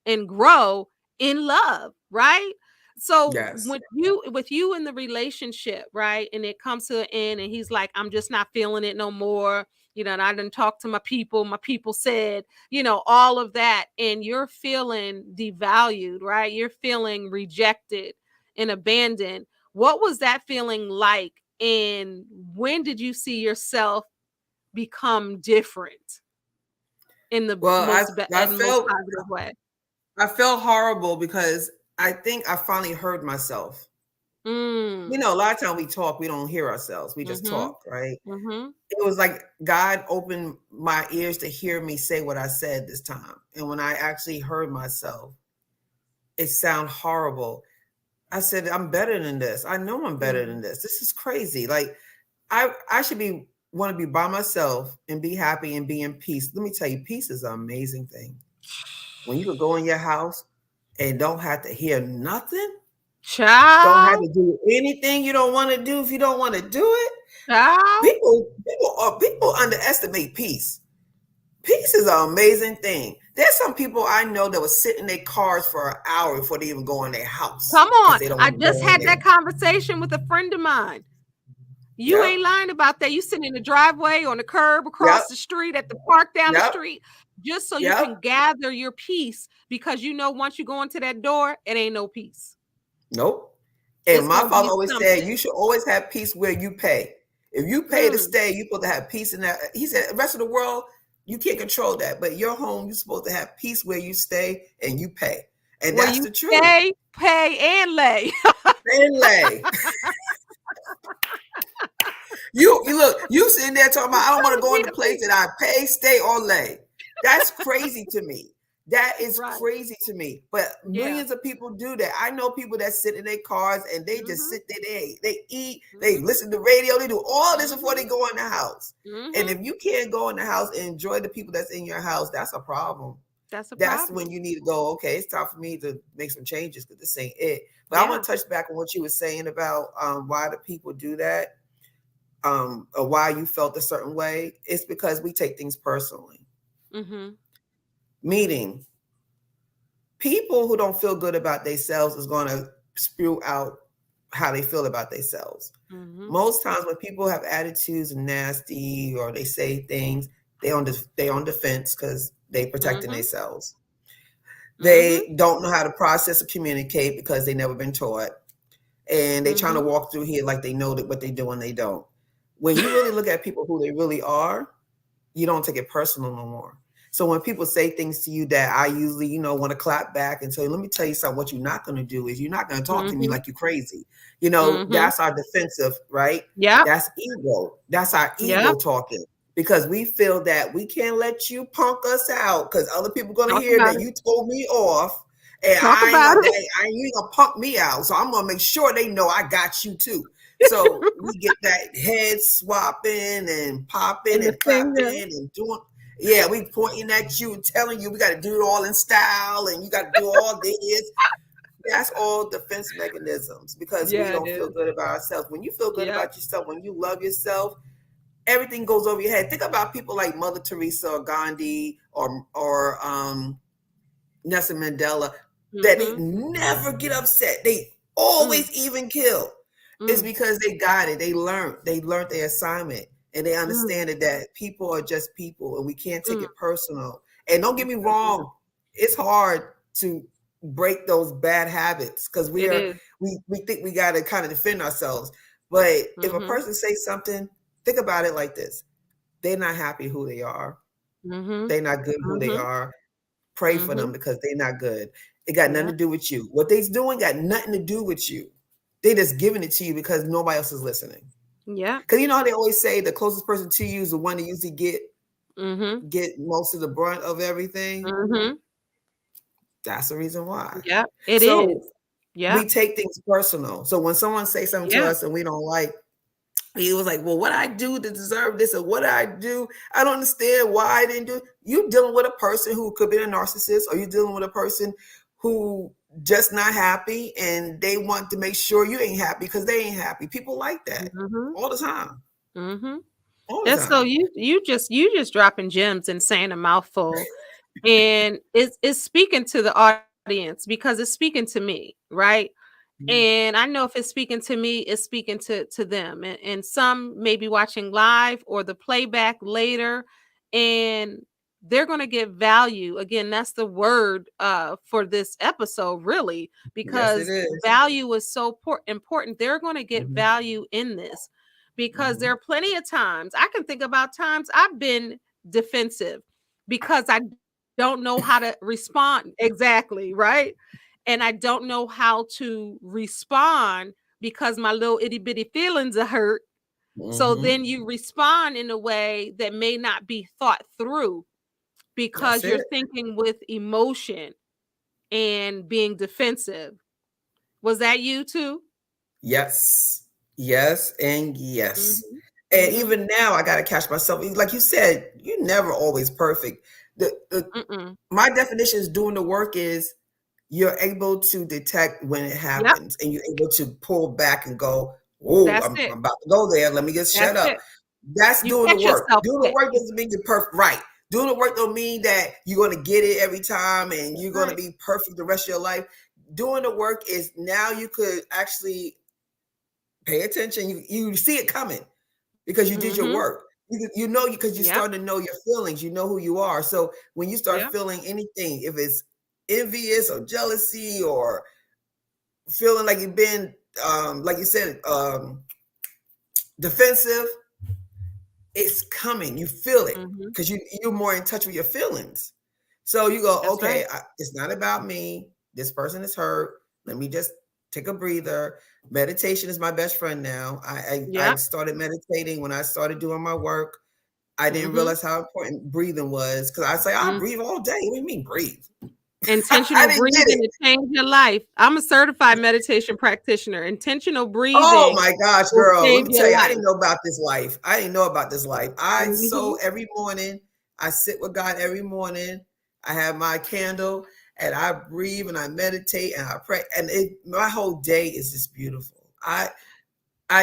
and grow in love, right? So with you in the relationship, right, and it comes to an end and he's like, I'm just not feeling it no more, and I didn't talk to my people said, all of that, and you're feeling devalued, right? You're feeling rejected and abandoned. What was that feeling like, and when did you see yourself become different in the most positive way? I felt horrible because I think I finally heard myself. A lot of times we talk, we don't hear ourselves. We just talk, right? It was like God opened my ears to hear me say what I said this time. And when I actually heard myself, it sounded horrible. I said, I'm better than this. I know I'm better than this. This is crazy. Like I should want to be by myself and be happy and be in peace. Let me tell you, peace is an amazing thing. When you could go in your house and don't have to hear nothing, child, don't have to do anything you don't want to do if you don't want to do it. Child. People underestimate peace. Peace is an amazing thing. There's some people I know that will sit in their cars for an hour before they even go in their house. Come on. I just had that conversation with a friend of mine. You ain't lying about that. You sitting in the driveway, on the curb, across the street, at the park down the street, just so you can gather your peace, because once you go into that door, it ain't no peace. Nope. And my father always said, you should always have peace where you pay. If you pay to stay, you're supposed to have peace in that. He said, the rest of the world, you can't control that. But your home, you're supposed to have peace where you stay and you pay. And that's the truth. Pay and lay. And lay. You look, you sitting there talking about, I don't want to go in the place that I pay, stay, or lay. That's crazy to me. That is crazy to me. But millions of people do that. I know people that sit in their cars and they just sit there, they eat, they listen to radio, they do all this before they go in the house. And if you can't go in the house and enjoy the people that's in your house, that's a problem. That's when you need to go, okay, it's time for me to make some changes because this ain't it. But I want to touch back on what you were saying about why do people do that, or why you felt a certain way. It's because we take things personally. Meaning, people who don't feel good about themselves is going to spew out how they feel about themselves. Most times when people have attitudes and nasty, or they say things, they on defense because they protecting themselves. They don't know how to process or communicate because they never been taught. And they trying to walk through here like they know that what they do and they don't. When you really look at people who they really are, you don't take it personal no more. So when people say things to you that I usually, want to clap back and say, let me tell you something, what you're not going to do is you're not going to talk to me like you're crazy. That's our defensive, right? Yeah. That's ego. That's our ego talking, because we feel that we can't let you punk us out because other people are going to hear that you told me off. And you ain't going to punk me out. So I'm going to make sure they know I got you too. So we get that head swapping and popping and clapping and doing. Yeah, we pointing at you and telling you we got to do it all in style and you got to do all this. That's all defense mechanisms, because we don't feel good about ourselves. When you feel good about yourself, when you love yourself, everything goes over your head. Think about people like Mother Teresa or Gandhi or Nelson Mandela, that they never get upset. They always even kill. It's because they got it. They learned their assignment. And they understand that people are just people and we can't take it personal. And don't get me wrong, it's hard to break those bad habits because we think we got to kind of defend ourselves. But if a person says something, think about it like this. They're not happy who they are. They're not good who they are. Pray for them because they're not good. It got nothing to do with you. What they's doing got nothing to do with you. They just giving it to you because nobody else is listening. Yeah. Because you know how they always say the closest person to you is the one that usually get most of the brunt of everything. That's the reason why. Yeah, it is. Yeah. We take things personal. So when someone says something to us and we don't like, he was like, well, what I do to deserve this, or what I do, I don't understand why I didn't do it. You dealing with a person who could be a narcissist, or you dealing with a person who just not happy and they want to make sure you ain't happy because they ain't happy. People like that all the time. All the time. So you just dropping gems and saying a mouthful. And it's speaking to the audience because it's speaking to me, right? And I know if it's speaking to me, it's speaking to them. And some may be watching live or the playback later, and they're going to get value. Again, that's the word for this episode, really, because value is so important. They're going to get value in this because there are plenty of times I can think about times I've been defensive because I don't know how to respond exactly, right? And I don't know how to respond because my little itty bitty feelings are hurt. So then you respond in a way that may not be thought through because you're thinking with emotion and being defensive. Was that you too? Yes. Yes and yes. And even now I got to catch myself. Like you said, you're never always perfect. My definition is doing the work is you're able to detect when it happens and you're able to pull back and go, oh, I'm about to go there. Let me just shut up. That's doing the work. Doing the work doesn't mean you're perfect. Right. Doing the work don't mean that you're going to get it every time and you're going to be perfect the rest of your life. Doing the work is now you could actually pay attention. You see it coming because you did your work. You know, because you start to know your feelings. You know who you are. So when you start feeling anything, if it's envious or jealousy or feeling like you've been, like you said, defensive, it's coming. You feel it because you're more in touch with your feelings. So you go, okay, it's not about me. This person is hurt. Let me just take a breather. Meditation is my best friend now. I started meditating when I started doing my work. I didn't realize how important breathing was because I say, I breathe all day. What do you mean breathe? Intentional breathing to change your life. I'm a certified meditation practitioner. Intentional breathing. Oh my gosh, girl. Let me tell you, I didn't know about this life. So every morning, I sit with God every morning. I have my candle and I breathe and I meditate and I pray. And my whole day is just beautiful. I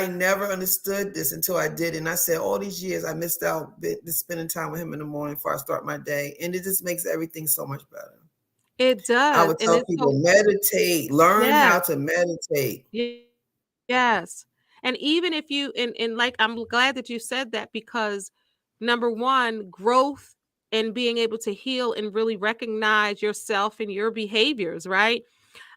never understood this until I did. And I said, all these years I missed out spending time with him in the morning before I start my day. And it just makes everything so much better. It does. I would tell people, meditate, learn how to meditate. Yes. And even if you, and like, I'm glad that you said that because number one, growth and being able to heal and really recognize yourself and your behaviors, right?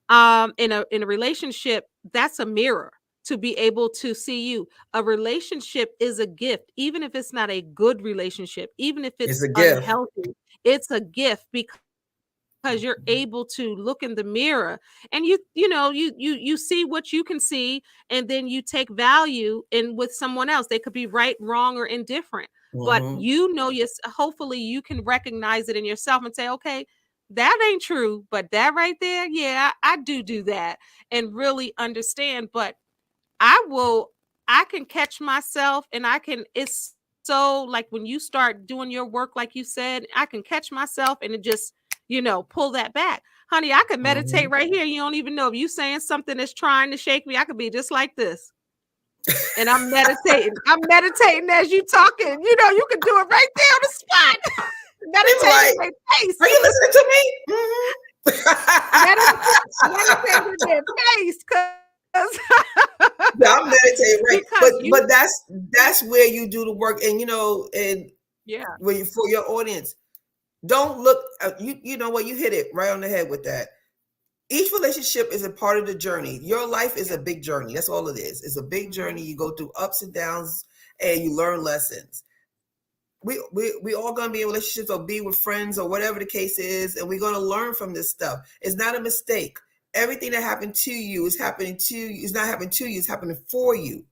In a relationship, that's a mirror to be able to see you. A relationship is a gift, even if it's not a good relationship, even if it's unhealthy, it's a gift because you're able to look in the mirror and you see what you can see, and then you take value in with someone else. They could be right, wrong, or indifferent, but hopefully you can recognize it in yourself and say, okay, that ain't true, but that right there, yeah, I do that, and really understand. But I can catch myself, and it's so like when you start doing your work, like you said, I can catch myself and it just, pull that back. Honey, I could meditate right here. You don't even know if you saying something that's trying to shake me. I could be just like this. And I'm meditating. I'm meditating as you talking. You can do it right there on the spot. Meditating with pace. Are you listening to me? Meditating with their pace. I'm meditating, right? But that's where you do the work, and when you, for your audience, don't look. You know what? You hit it right on the head with that. Each relationship is a part of the journey. Your life is a big journey. That's all it is. It's a big journey. You go through ups and downs, and you learn lessons. we all gonna be in relationships or be with friends or whatever the case is, and we're gonna learn from this stuff. It's not a mistake. Everything that happened to you is happening to you. It's not happening to you. It's happening for you.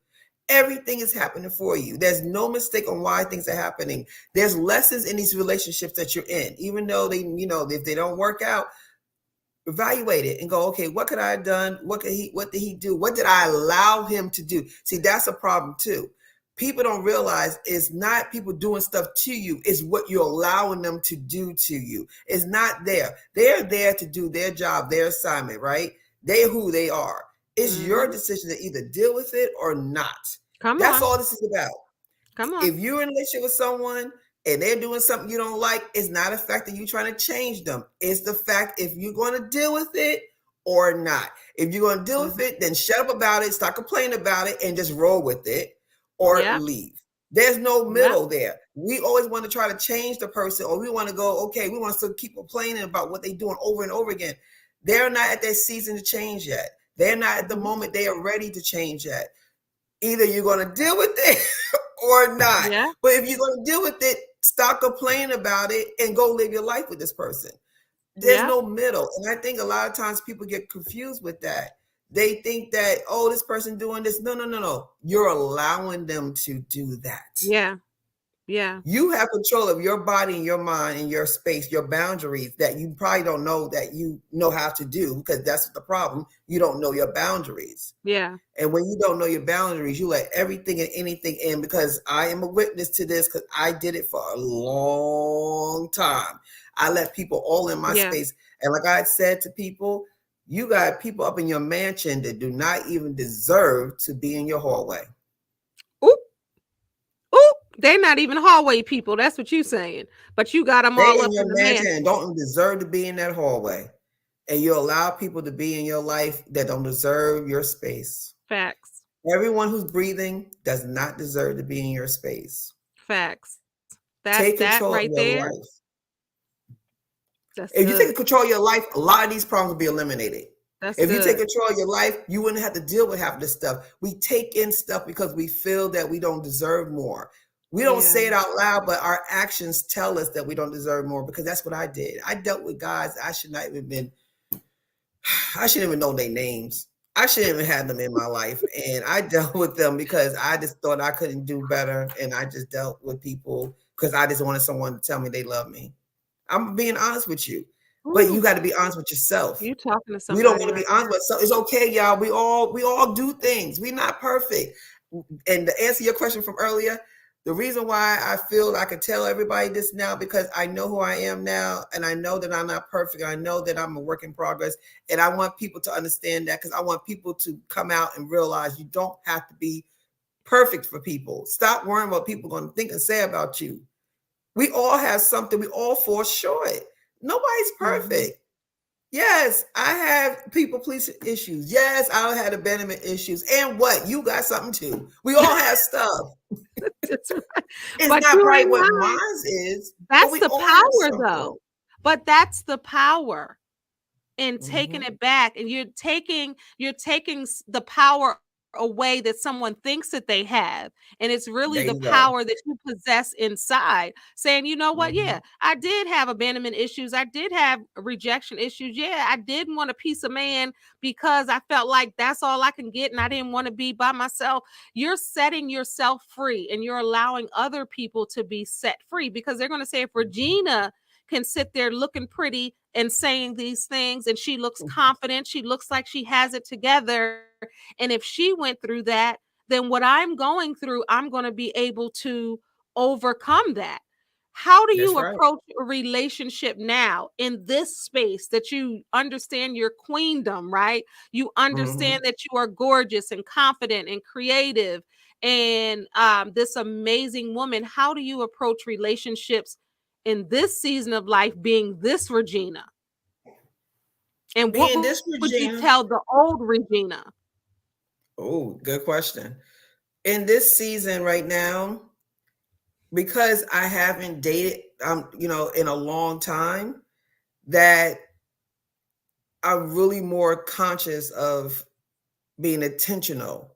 Everything is happening for you. There's no mistake on why things are happening. There's lessons in these relationships that you're in, even though they, if they don't work out, evaluate it and go, okay, what could I have done? What did he do? What did I allow him to do? See, that's a problem too. People don't realize it's not people doing stuff to you, it's what you're allowing them to do to you. It's not there. They're there to do their job, their assignment, right? They're who they are. It's your decision to either deal with it or not. That's all this is about. Come on. If you're in a relationship with someone and they're doing something you don't like, it's not a fact that you're trying to change them. It's the fact if you're going to deal with it or not. If you're going to deal with it, then shut up about it, stop complaining about it, and just roll with it or leave. There's no middle there. We always want to try to change the person, or we want to go, okay, we want to still keep complaining about what they're doing over and over again. They're not at their season to change yet. They're not at the moment they are ready to change yet. Either you're going to deal with it or not. Yeah. But if you're going to deal with it, stop complaining about it and go live your life with this person. There's no middle. And I think a lot of times people get confused with that. They think that, oh, this person doing this. No. You're allowing them to do that. Yeah. Yeah. You have control of your body and your mind and your space, your boundaries that you probably don't know that you know how to do, because that's the problem. You don't know your boundaries. Yeah. And when you don't know your boundaries, you let everything and anything in, because I am a witness to this, because I did it for a long time. I let people all in my space. And like I said to people, you got people up in your mansion that do not even deserve to be in your hallway. They're not even hallway people. That's what you're saying. But you got them all up in the mansion and don't deserve to be in that hallway. And you allow people to be in your life that don't deserve your space. Facts. Everyone who's breathing does not deserve to be in your space. Facts. Take control right of your there. Life. If you take control of your life, a lot of these problems will be eliminated. If you take control of your life, you wouldn't have to deal with half of this stuff. We take in stuff because we feel that we don't deserve more. We don't say it out loud, but our actions tell us that we don't deserve more, because that's what I did. I dealt with guys I shouldn't even know their names. I shouldn't even have them in my life. And I dealt with them because I just thought I couldn't do better. And I just dealt with people because I just wanted someone to tell me they love me. I'm being honest with you. Ooh. But you got to be honest with yourself. You talking to somebody. We don't want to be honest with ourselves. It's okay, y'all. We all do things. We're not perfect. And to answer your question from earlier, the reason why I feel I can tell everybody this now, because I know who I am now, and I know that I'm not perfect. I know that I'm a work in progress, and I want people to understand that, because I want people to come out and realize you don't have to be perfect for people. Stop worrying what people are going to think and say about you. We all have something. We all fall short. Nobody's perfect. Yes, I have people pleasing issues. Yes, I had abandonment issues. And what? You got something too. We all have stuff. That's right. It's but not right what mine is. That's the power, though. But that's the power in taking it back, and you're taking the power away that someone thinks that they have, and it's really the power that you possess inside, saying, you know what, I did have abandonment issues, I did have rejection issues, I didn't want a piece of man because I felt like that's all I can get and I didn't want to be by myself. You're setting yourself free, and you're allowing other people to be set free, because they're going to say, if ReGina can sit there looking pretty and saying these things, and she looks confident, she looks like she has it together, and if she went through that, then what I'm going through, I'm going to be able to overcome that. How do you approach a relationship now in this space that you understand your queendom, right? You understand that you are gorgeous and confident and creative and this amazing woman. How do you approach relationships in this season of life, being this ReGina? And what would you tell the old ReGina? Oh, good question. In this season right now, because I haven't dated, in a long time, that I'm really more conscious of being intentional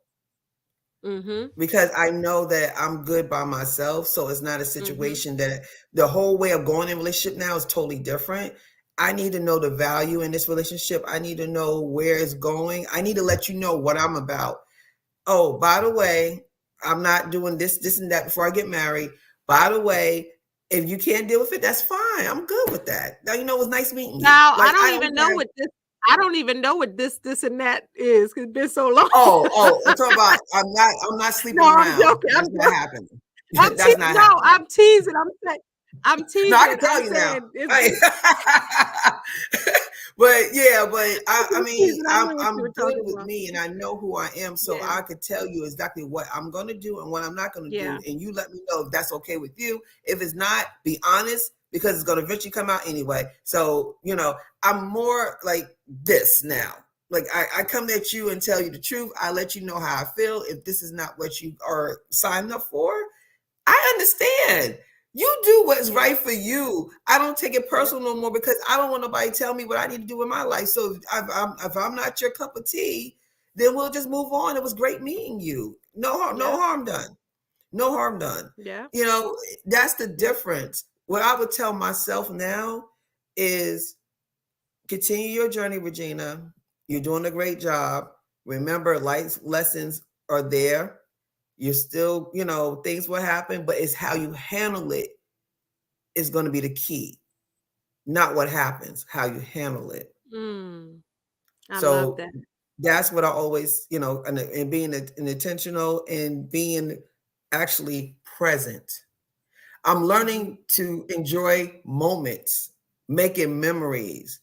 because I know that I'm good by myself. So it's not a situation that the whole way of going in relationship now is totally different. I need to know the value in this relationship. I need to know where it's going. I need to let you know what I'm about. Oh, by the way, I'm not doing this, and that before I get married. By the way, if you can't deal with it, that's fine. I'm good with that. Now, it was nice meeting you. Now, like, I don't even know what this and that is, because it's been so long. I'm talking about I'm not sleeping around. I'm joking. That's not happening. That's not happening. I'm teasing. I'm teasing. No, I can tell you now. But I mean, I'm good with me, and I know who I am, so I could tell you exactly what I'm going to do and what I'm not going to do, and you let me know if that's okay with you. If it's not, be honest, because it's going to eventually come out anyway. So, I'm more like this now. Like, I come at you and tell you the truth. I let you know how I feel. If this is not what you are signed up for, I understand. You do what's right for you. I don't take it personal no more, because I don't want nobody to tell me what I need to do in my life. So if I'm not your cup of tea, then we'll just move on. It was great meeting you. No harm done. No harm done. Yeah. That's the difference. What I would tell myself now is continue your journey, ReGina. You're doing a great job. Remember, life lessons are there. You're still, things will happen, but it's how you handle it is going to be the key. Not what happens, how you handle it. I love that. That's what I always, and being intentional and being actually present. I'm learning to enjoy moments, making memories,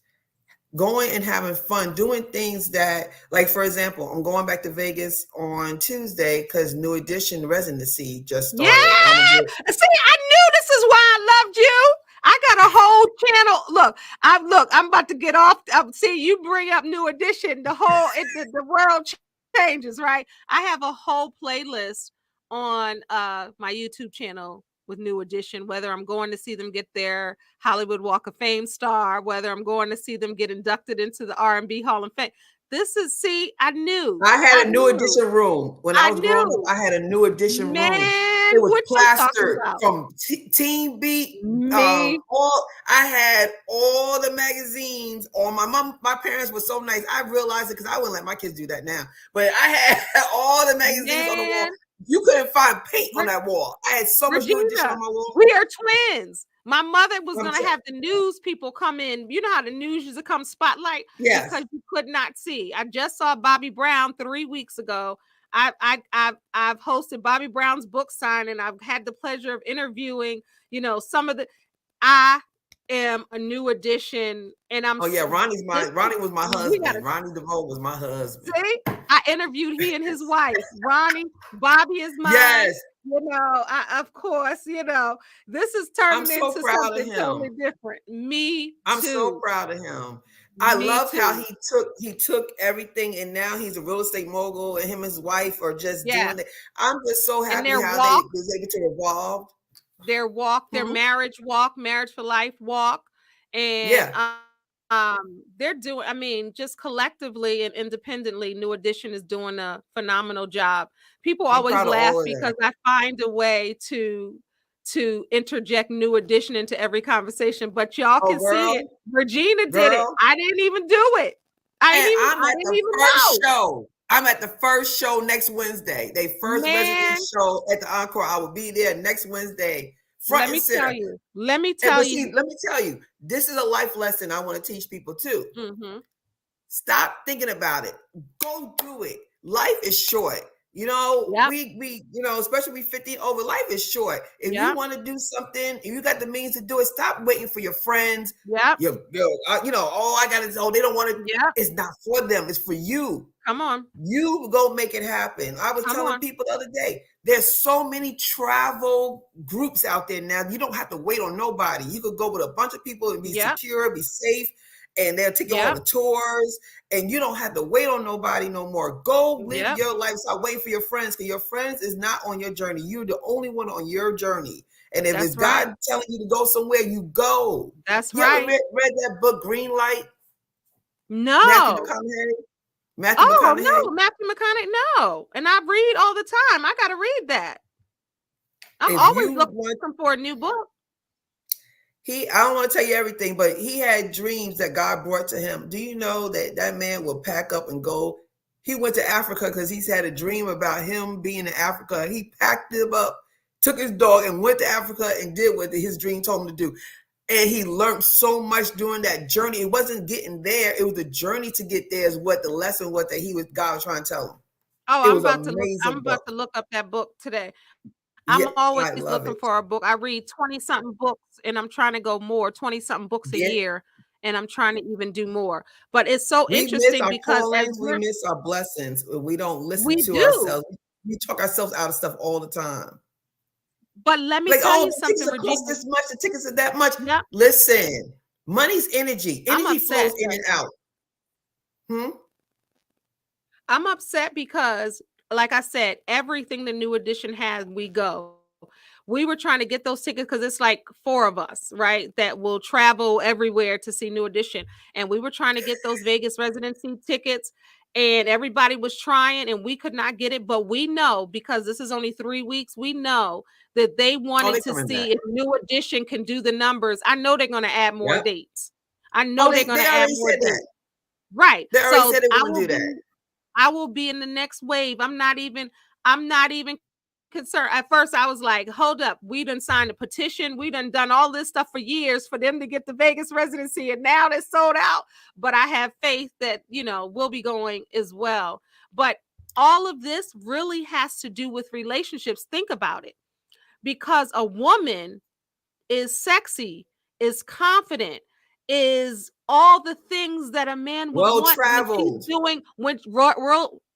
going and having fun, doing things that, like, for example, I'm going back to Vegas on Tuesday because New Edition residency just started. Yeah! See, I knew this is why I loved you. I got a whole channel. I'm about to get off. See, you bring up New Edition, the world changes, right? I have a whole playlist on my YouTube channel with New Edition, whether I'm going to see them get their Hollywood Walk of Fame star, whether I'm going to see them get inducted into the R&B Hall of Fame. I knew. I had a New Edition room. When I was growing up, I had a New Edition room. It was plastered from Teen Beat. I had all the magazines. My parents were so nice. I realized it because I wouldn't let my kids do that now. But I had all the magazines on the wall. You couldn't find paint on that wall. I had so much New Edition on my wall. We are twins. My mother was going to have the news people come in. You know how the news used to come spotlight? Yes. Because you could not see. I just saw Bobby Brown 3 weeks ago. I've hosted Bobby Brown's book signing. I've had the pleasure of interviewing, some of the. I am a New Edition, and I'm. Oh yeah, Ronnie was my husband. Ronnie DeVoe was my husband. See, I interviewed he and his wife. Bobby is mine. Yes. Of course, this is turning into something totally different. I'm so proud of him. I love how he took everything, and now he's a real estate mogul, and him and his wife are just doing it. I'm just so happy how they was able to evolve. Their walk, their marriage walk, marriage for life walk, and they're doing. Just collectively and independently, New Edition is doing a phenomenal job. People always laugh because I find a way to interject New Edition into every conversation, but y'all can see it. ReGina did it. I didn't even do it. I didn't even know. I'm at the first show next Wednesday. They first residency show at the Encore. I will be there next Wednesday. Let me tell you. Let me tell you. This is a life lesson I want to teach people too. Mm-hmm. Stop thinking about it. Go do it. Life is short. We especially we 50 over, life is short. If you want to do something, if you got the means to do it, stop waiting for your friends. I got they don't want to. It's not for them. It's for you. Come on. You go make it happen. I was telling people the other day, there's so many travel groups out there now. You don't have to wait on nobody. You could go with a bunch of people and be secure, be safe. And they'll take you on the tours, and you don't have to wait on nobody no more. Go live your life. Stop waiting for your friends, because your friends is not on your journey. You're the only one on your journey. And if it's God telling you to go somewhere, you go. That's you ever read that book, Green Light? No. Matthew McConaughey? Matthew Oh McConaughey? no, Matthew McConaughey, no. And I read all the time. I gotta read that. I'm If always you looking want, for a new book. I don't want to tell you everything, but he had dreams that God brought to him. Do you know that that man will pack up and go? He went to Africa because he's had a dream about him being in Africa. He packed him up, took his dog, and went to Africa and did what his dream told him to do. And he learned so much during that journey. It wasn't getting there; it was the journey to get there. Is what the lesson was that God was trying to tell him. Oh, It I'm was an about to look. I'm amazing about book. to look up that book today. I'm Yeah, always I love looking it. for a book. I read 20-something books and I'm trying to go more, 20-something books a Get year, and I'm trying to even do more. But it's so We miss interesting our because callings. We miss our blessings. We don't listen we to do. ourselves. We talk ourselves out of stuff all the time. But let me Like, tell oh, you the tickets something, are cost Regina. this much. The tickets are that much. Yep. Listen, money's energy. I'm Energy flows upset. in and out. I'm upset because, like I said, everything the New Edition has, we go. We were trying to get those tickets because it's like 4 of us, right, that will travel everywhere to see New Edition. And we were trying to get those Vegas residency tickets, and everybody was trying, and we could not get it. But we know, because this is only 3 weeks, we know that they wanting to see if New Edition can do the numbers. I know they're going to add more dates. I know they're going They to add already more said that. dates. Right. They already So said they were going to do that. I will be in the next wave. I'm not even concerned. At first, I was like, hold up. We done signed a petition. We done all this stuff for years for them to get the Vegas residency. And now they're sold out. But I have faith that, we'll be going as well. But all of this really has to do with relationships. Think about it. Because a woman is sexy, is confident, is all the things that a man would want when she's doing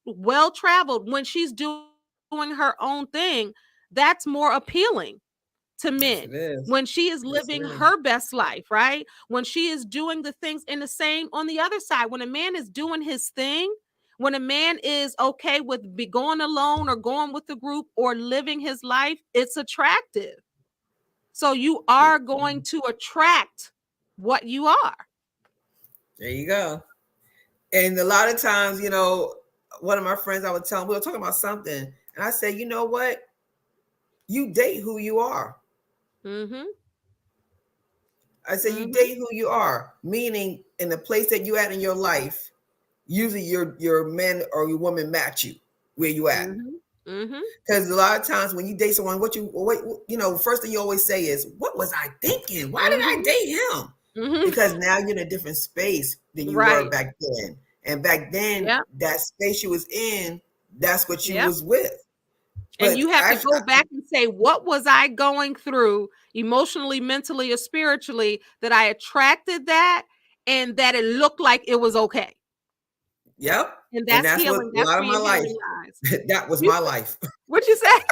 well traveled, when she's doing her own thing. That's more appealing to men. Yes, when she is living her best life, right? When she is doing the things. In the same on the other side, when a man is doing his thing, when a man is okay with going alone or going with the group or living his life, it's attractive. So you are going to attract what you are. There you go. And a lot of times, one of my friends, I would tell him, we were talking about something, and I said, you know what? You date who you are. Mm-hmm. I said, you date who you are, meaning in the place that you at in your life, usually your man or your woman match you where you at. Because a lot of times when you date someone, first thing you always say is, what was I thinking? Why did I date him? Because now you're in a different space than you were back then. And back then, that space you was in, that's what you was with. But and you have to go back and say, what was I going through emotionally, mentally, or spiritually that I attracted that, and that it looked like it was okay? Yep. And that's healing. What, a lot of my life. That was my life. What'd you say?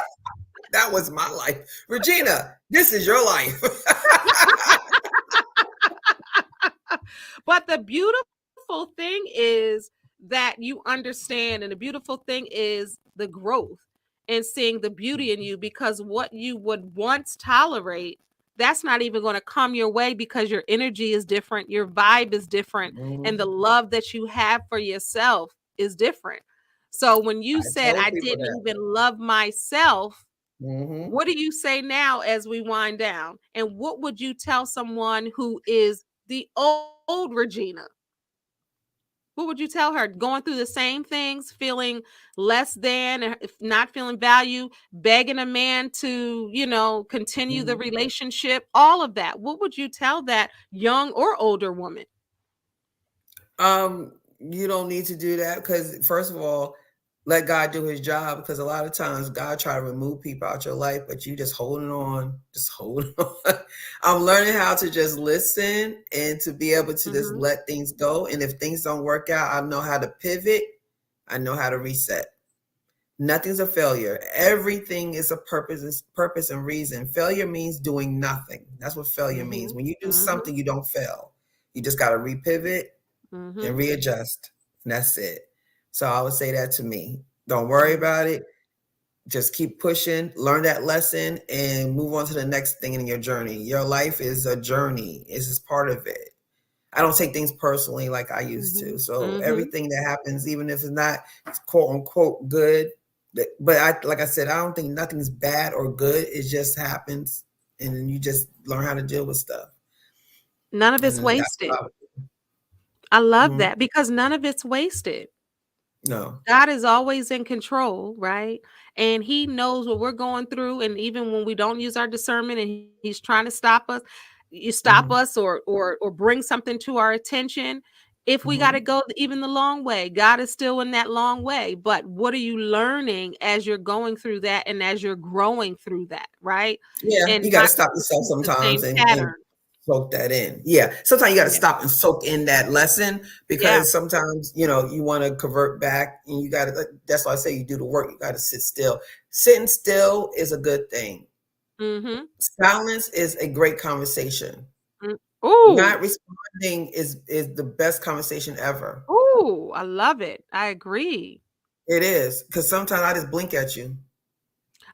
That was my life. ReGina, this is your life. But the beautiful thing is that you understand, and the beautiful thing is the growth and seeing the beauty in you, because what you would once tolerate, that's not even going to come your way, because your energy is different, your vibe is different, and the love that you have for yourself is different. So when you said I didn't even love myself, what do you say now as we wind down? And what would you tell someone who is the old ReGina? What would you tell her? Going through the same things, feeling less than, not feeling value, begging a man to, continue the relationship, all of that. What would you tell that young or older woman? You don't need to do that, because first of all, let God do his job, because a lot of times God try to remove people out your life, but you just holding on. I'm learning how to just listen and to be able to just let things go. And if things don't work out, I know how to pivot. I know how to reset. Nothing's a failure. Everything is a purpose and reason. Failure means doing nothing. That's what failure means. When you do something, you don't fail. You just got to repivot and readjust. And that's it. So I would say that to me. Don't worry about it. Just keep pushing, learn that lesson, and move on to the next thing in your journey. Your life is a journey. It's just part of it. I don't take things personally like I used to. So everything that happens, even if it's not quote unquote good, but like I said, I don't think nothing's bad or good. It just happens, and then you just learn how to deal with stuff. None of it's wasted. I love that, because none of it's wasted. No. God is always in control, right? And he knows what we're going through. And even when we don't use our discernment and he's trying to stop us, or bring something to our attention. If we got to go even the long way, God is still in that long way. But what are you learning as you're going through that and as you're growing through that, right? Yeah, and you got to stop yourself sometimes and soak that in. Yeah, sometimes you got to stop and soak in that lesson, because sometimes, you know, you want to convert back, and you got to, that's why I say you do the work. You got to sit still. Sitting still is a good thing. Silence is a great conversation. Not responding is the best conversation ever. Oh, I love it. I agree. It is, because sometimes I just blink at you.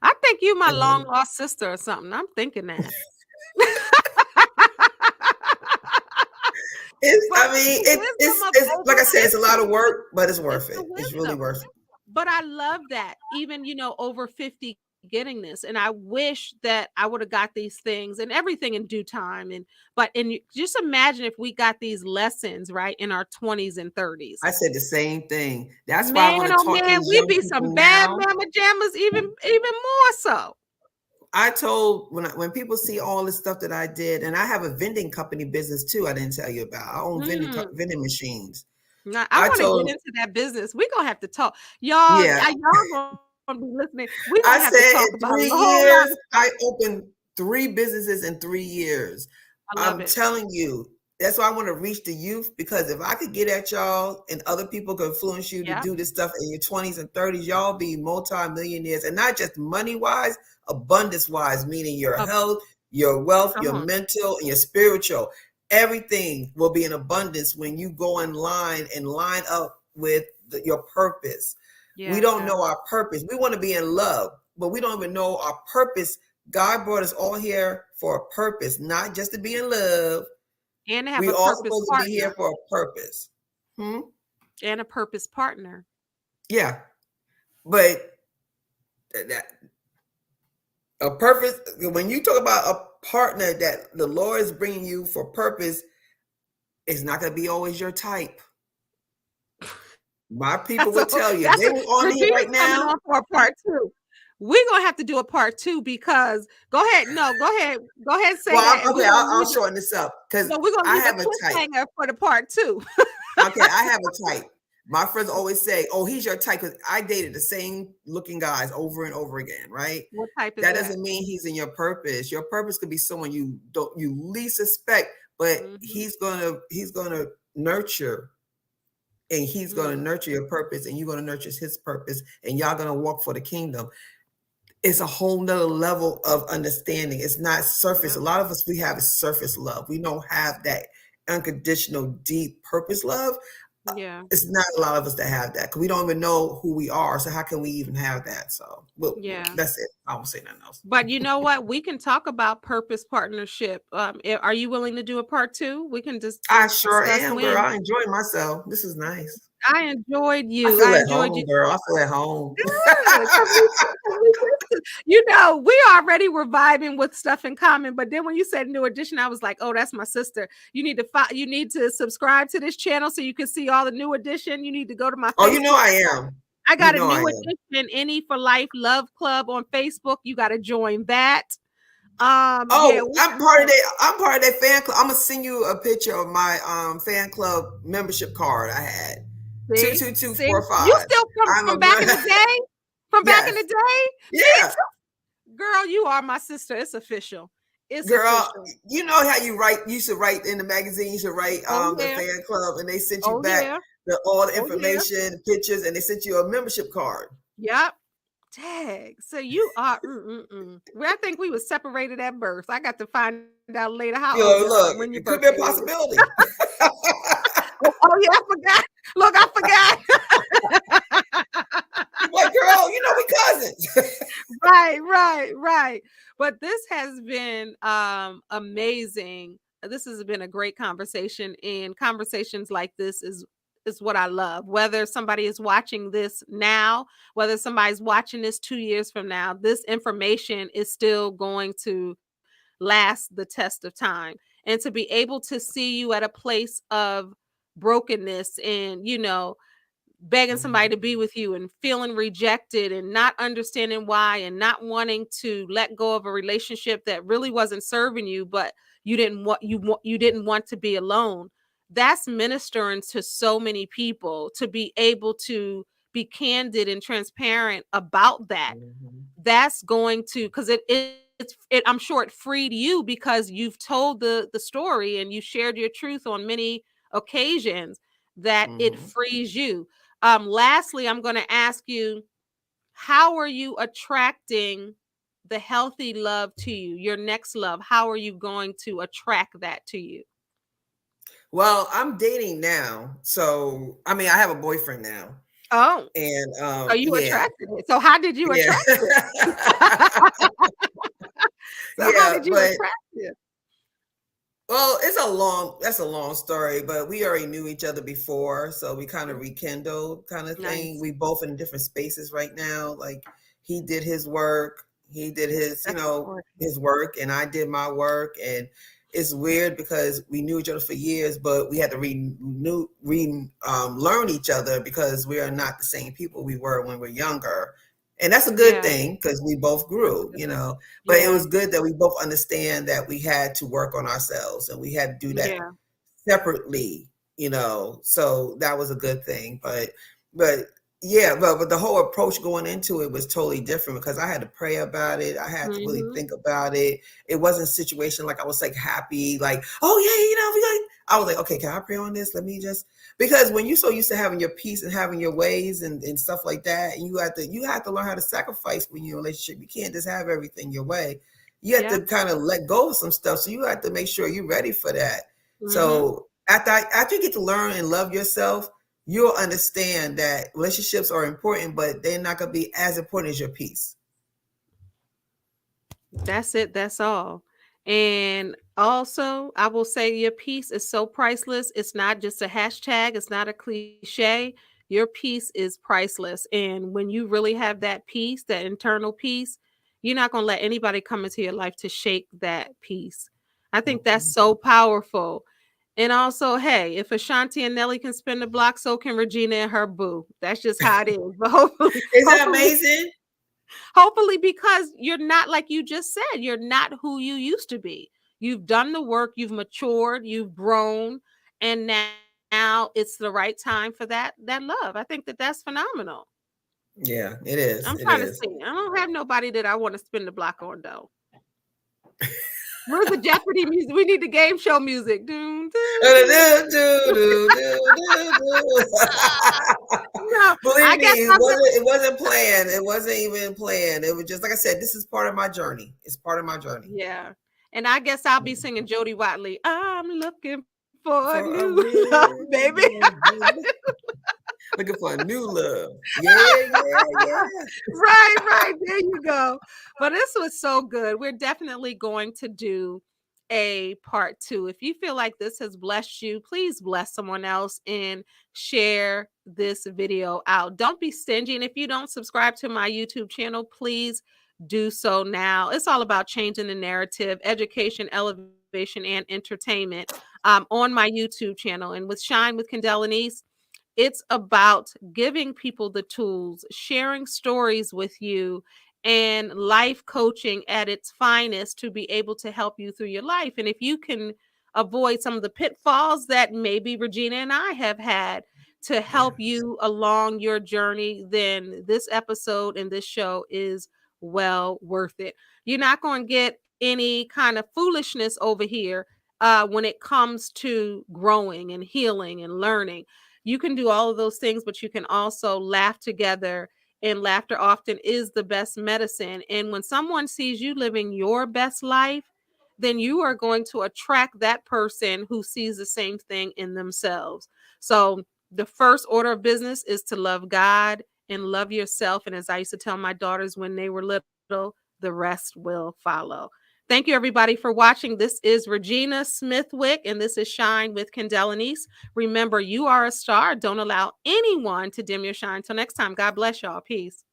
I think you my long lost sister or something. I'm thinking that. It's like I said, it's a lot of work, but it's worth it. It's really worth it. But I love that, even, you know, over 50 getting this, and I wish that I would have got these things and everything in due time. And just imagine if we got these lessons right in our 20s and 30s. I said the same thing. That's why I want to talk to these we'd be some bad mama jammas, even more so. I told when people see all the stuff that I did, and I have a vending company business too. I didn't tell you about. I own vending machines. Now, I want to get into that business. We're gonna have to talk, y'all. Yeah. Y'all gonna be listening. We I said in 3 years, I opened 3 businesses in 3 years. I'm telling you, that's why I want to reach the youth, because if I could get at y'all and other people could influence you to do this stuff in your 20s and 30s, y'all be multi-millionaires, and not just money-wise, abundance-wise, meaning your health, your wealth, your mental, and your spiritual. Everything will be in abundance when you go in line and line up with your purpose. We don't know our purpose. We want to be in love, but we don't even know our purpose. God brought us all here for a purpose, not just to be in love. And to have we all supposed to be here for a purpose. And a purpose partner. Yeah. But a purpose, when you talk about a partner that the Lord is bringing you for purpose, it's not going to be always your type. My people will tell you. They were on here right now. On for a part 2. We're gonna have to do a part 2, because go ahead. Say that. Okay, I'll shorten this up, because we're gonna have a cliffhanger for the part 2. Okay, I have a type. My friends always say, "Oh, he's your type," because I dated the same looking guys over and over again, right? What type is that? Doesn't mean he's in your purpose. Your purpose could be someone you least suspect, but he's gonna nurture. And he's going to nurture your purpose, and you're going to nurture his purpose, and y'all going to walk for the kingdom. It's a whole nother level of understanding. It's not surface. A lot of us, we have a surface love. We don't have that unconditional, deep purpose love. Yeah. It's not a lot of us that have that, because we don't even know who we are. So how can we even have that? So that's it. I won't say nothing else. But you know what? We can talk about purpose partnership. Are you willing to do a part 2? We can just. I sure am, girl. I enjoyed myself. This is nice. I enjoyed you. I enjoyed you, girl. I feel at home. You know, we already were vibing with stuff in common, but then when you said New Edition, I was like, "Oh, that's my sister." You need to subscribe to this channel so you can see all the New Edition. You need to go to my. Oh, Facebook. You know I am. I got a New Edition, Any for Life Love Club on Facebook. You got to join that. I'm part of that. I'm part of that fan club. I'm gonna send you a picture of my fan club membership card I had. 22245. You still from back in the day? Back in the day? Yeah. Girl, you are my sister. It's official. Official. You know how you used to write in the magazine, you should write the fan club, and they sent you back all the information, pictures, and they sent you a membership card. Yep. Dang. So you are I think we were separated at birth. I got to find out later how look, it could be a possibility. Oh yeah, I forgot. Look, I forgot. Like, girl, you know we cousins. Right. But this has been amazing. this has been a great conversation, and conversations like this is what I love. Whether somebody is watching this now, whether somebody's watching this 2 years from now, this information is still going to last the test of time. And to be able to see you at a place of brokenness and, begging somebody to be with you and feeling rejected and not understanding why and not wanting to let go of a relationship that really wasn't serving you, but you didn't want to be alone. That's ministering to so many people, to be able to be candid and transparent about that. That's going to, because I'm sure it freed you, because you've told the story and you shared your truth on many occasions, that it frees you. Lastly, I'm going to ask you, how are you attracting the healthy love to you, your next love? How are you going to attract that to you? Well, I'm dating now. So, I mean, I have a boyfriend now. Oh, and so you attracted it. So how did you attract it? So how did you attract it? Well, that's a long story, but we already knew each other before. So we kind of rekindled kind of thing. Nice. We both in different spaces right now. Like he did his work, he did his, his work, and I did my work. And it's weird because we knew each other for years, but we had to learn each other because we are not the same people we were when we were younger. And that's a good thing because we both grew, but it was good that we both understand that we had to work on ourselves and we had to do that separately, so that was a good thing. But the whole approach going into it was totally different because I had to pray about it. I had to really think about it. It wasn't a situation like I was like happy, like, oh yeah, I was like, okay, can I pray on this? Let me just, because when you're so used to having your peace and having your ways and stuff like that, and you have to learn how to sacrifice when you're in a relationship. You can't just have everything your way. You have to kind of let go of some stuff. So you have to make sure you're ready for that. So after you get to learn and love yourself, you'll understand that relationships are important, but they're not going to be as important as your peace. That's it. That's all. And also, I will say your peace is so priceless. It's not just a hashtag. It's not a cliche. Your peace is priceless. And when you really have that peace, that internal peace, you're not going to let anybody come into your life to shake that peace. I think that's so powerful. And also, hey, if Ashanti and Nelly can spin the block, so can ReGina and her boo. That's just how it is. But hopefully, is that amazing? Hopefully, because you're not, like you just said, you're not who you used to be. You've done the work, you've matured, you've grown, and now it's the right time for that love. I think that's phenomenal. Yeah, it is. I'm trying to see. I don't have nobody that I want to spin the block on, though. Where's the Jeopardy music? We need the game show music. No, believe me, it wasn't planned. It wasn't even planned. It was just, like I said, this is part of my journey. It's part of my journey. Yeah. And I guess I'll be singing Jody Watley. I'm looking for a new love, baby. Looking for a new love. Yeah. Right. There you go. But this was so good. We're definitely going to do a part 2. If you feel like this has blessed you, please bless someone else and share this video out. Don't be stingy. And if you don't subscribe to my YouTube channel, please do so now. It's all about changing the narrative, education, elevation, and entertainment on my YouTube channel. And with Shine with Kendell Lenice, it's about giving people the tools, sharing stories with you, and life coaching at its finest to be able to help you through your life. And if you can avoid some of the pitfalls that maybe ReGina and I have had to help you along your journey, then this episode and this show is well worth it. You're not going to get any kind of foolishness over here when it comes to growing and healing and learning. You can do all of those things, but you can also laugh together, and laughter often is the best medicine. And when someone sees you living your best life, then you are going to attract that person who sees the same thing in themselves. So the first order of business is to love God and love yourself. And as I used to tell my daughters when they were little, the rest will follow. Thank you, everybody, for watching. This is ReGina Smithwick, and this is Shine with Kendell Lenice. Remember, you are a star. Don't allow anyone to dim your shine. Until next time, God bless y'all. Peace.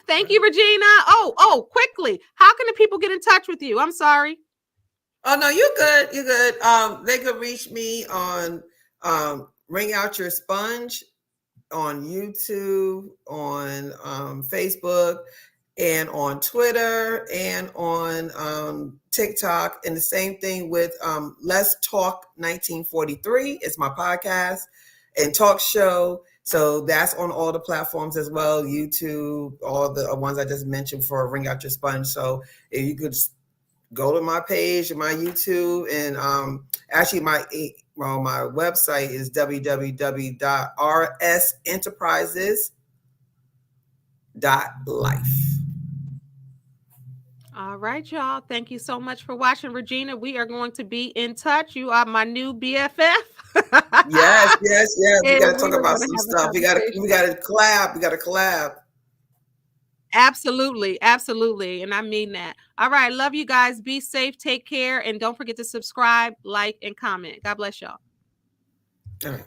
Thank you, ReGina. Oh, quickly. How can the people get in touch with you? I'm sorry. Oh, no, you're good. You're good. They could reach me on Ring Out Your Sponge on YouTube, on Facebook, and on Twitter, and on TikTok. And the same thing with Let's Talk 1943. It's my podcast and talk show. So that's on all the platforms as well, YouTube, all the ones I just mentioned for Ring Out Your Sponge. So if you could go to my page and my YouTube, and actually my website is www.rsenterprises.life. All right, y'all. Thank you so much for watching, ReGina. We are going to be in touch. You are my new BFF. Yes. We got to talk about some stuff. We got to collab. We got to collab. Absolutely. And I mean that. All right. Love you guys. Be safe. Take care. And don't forget to subscribe, like, and comment. God bless y'all. All right.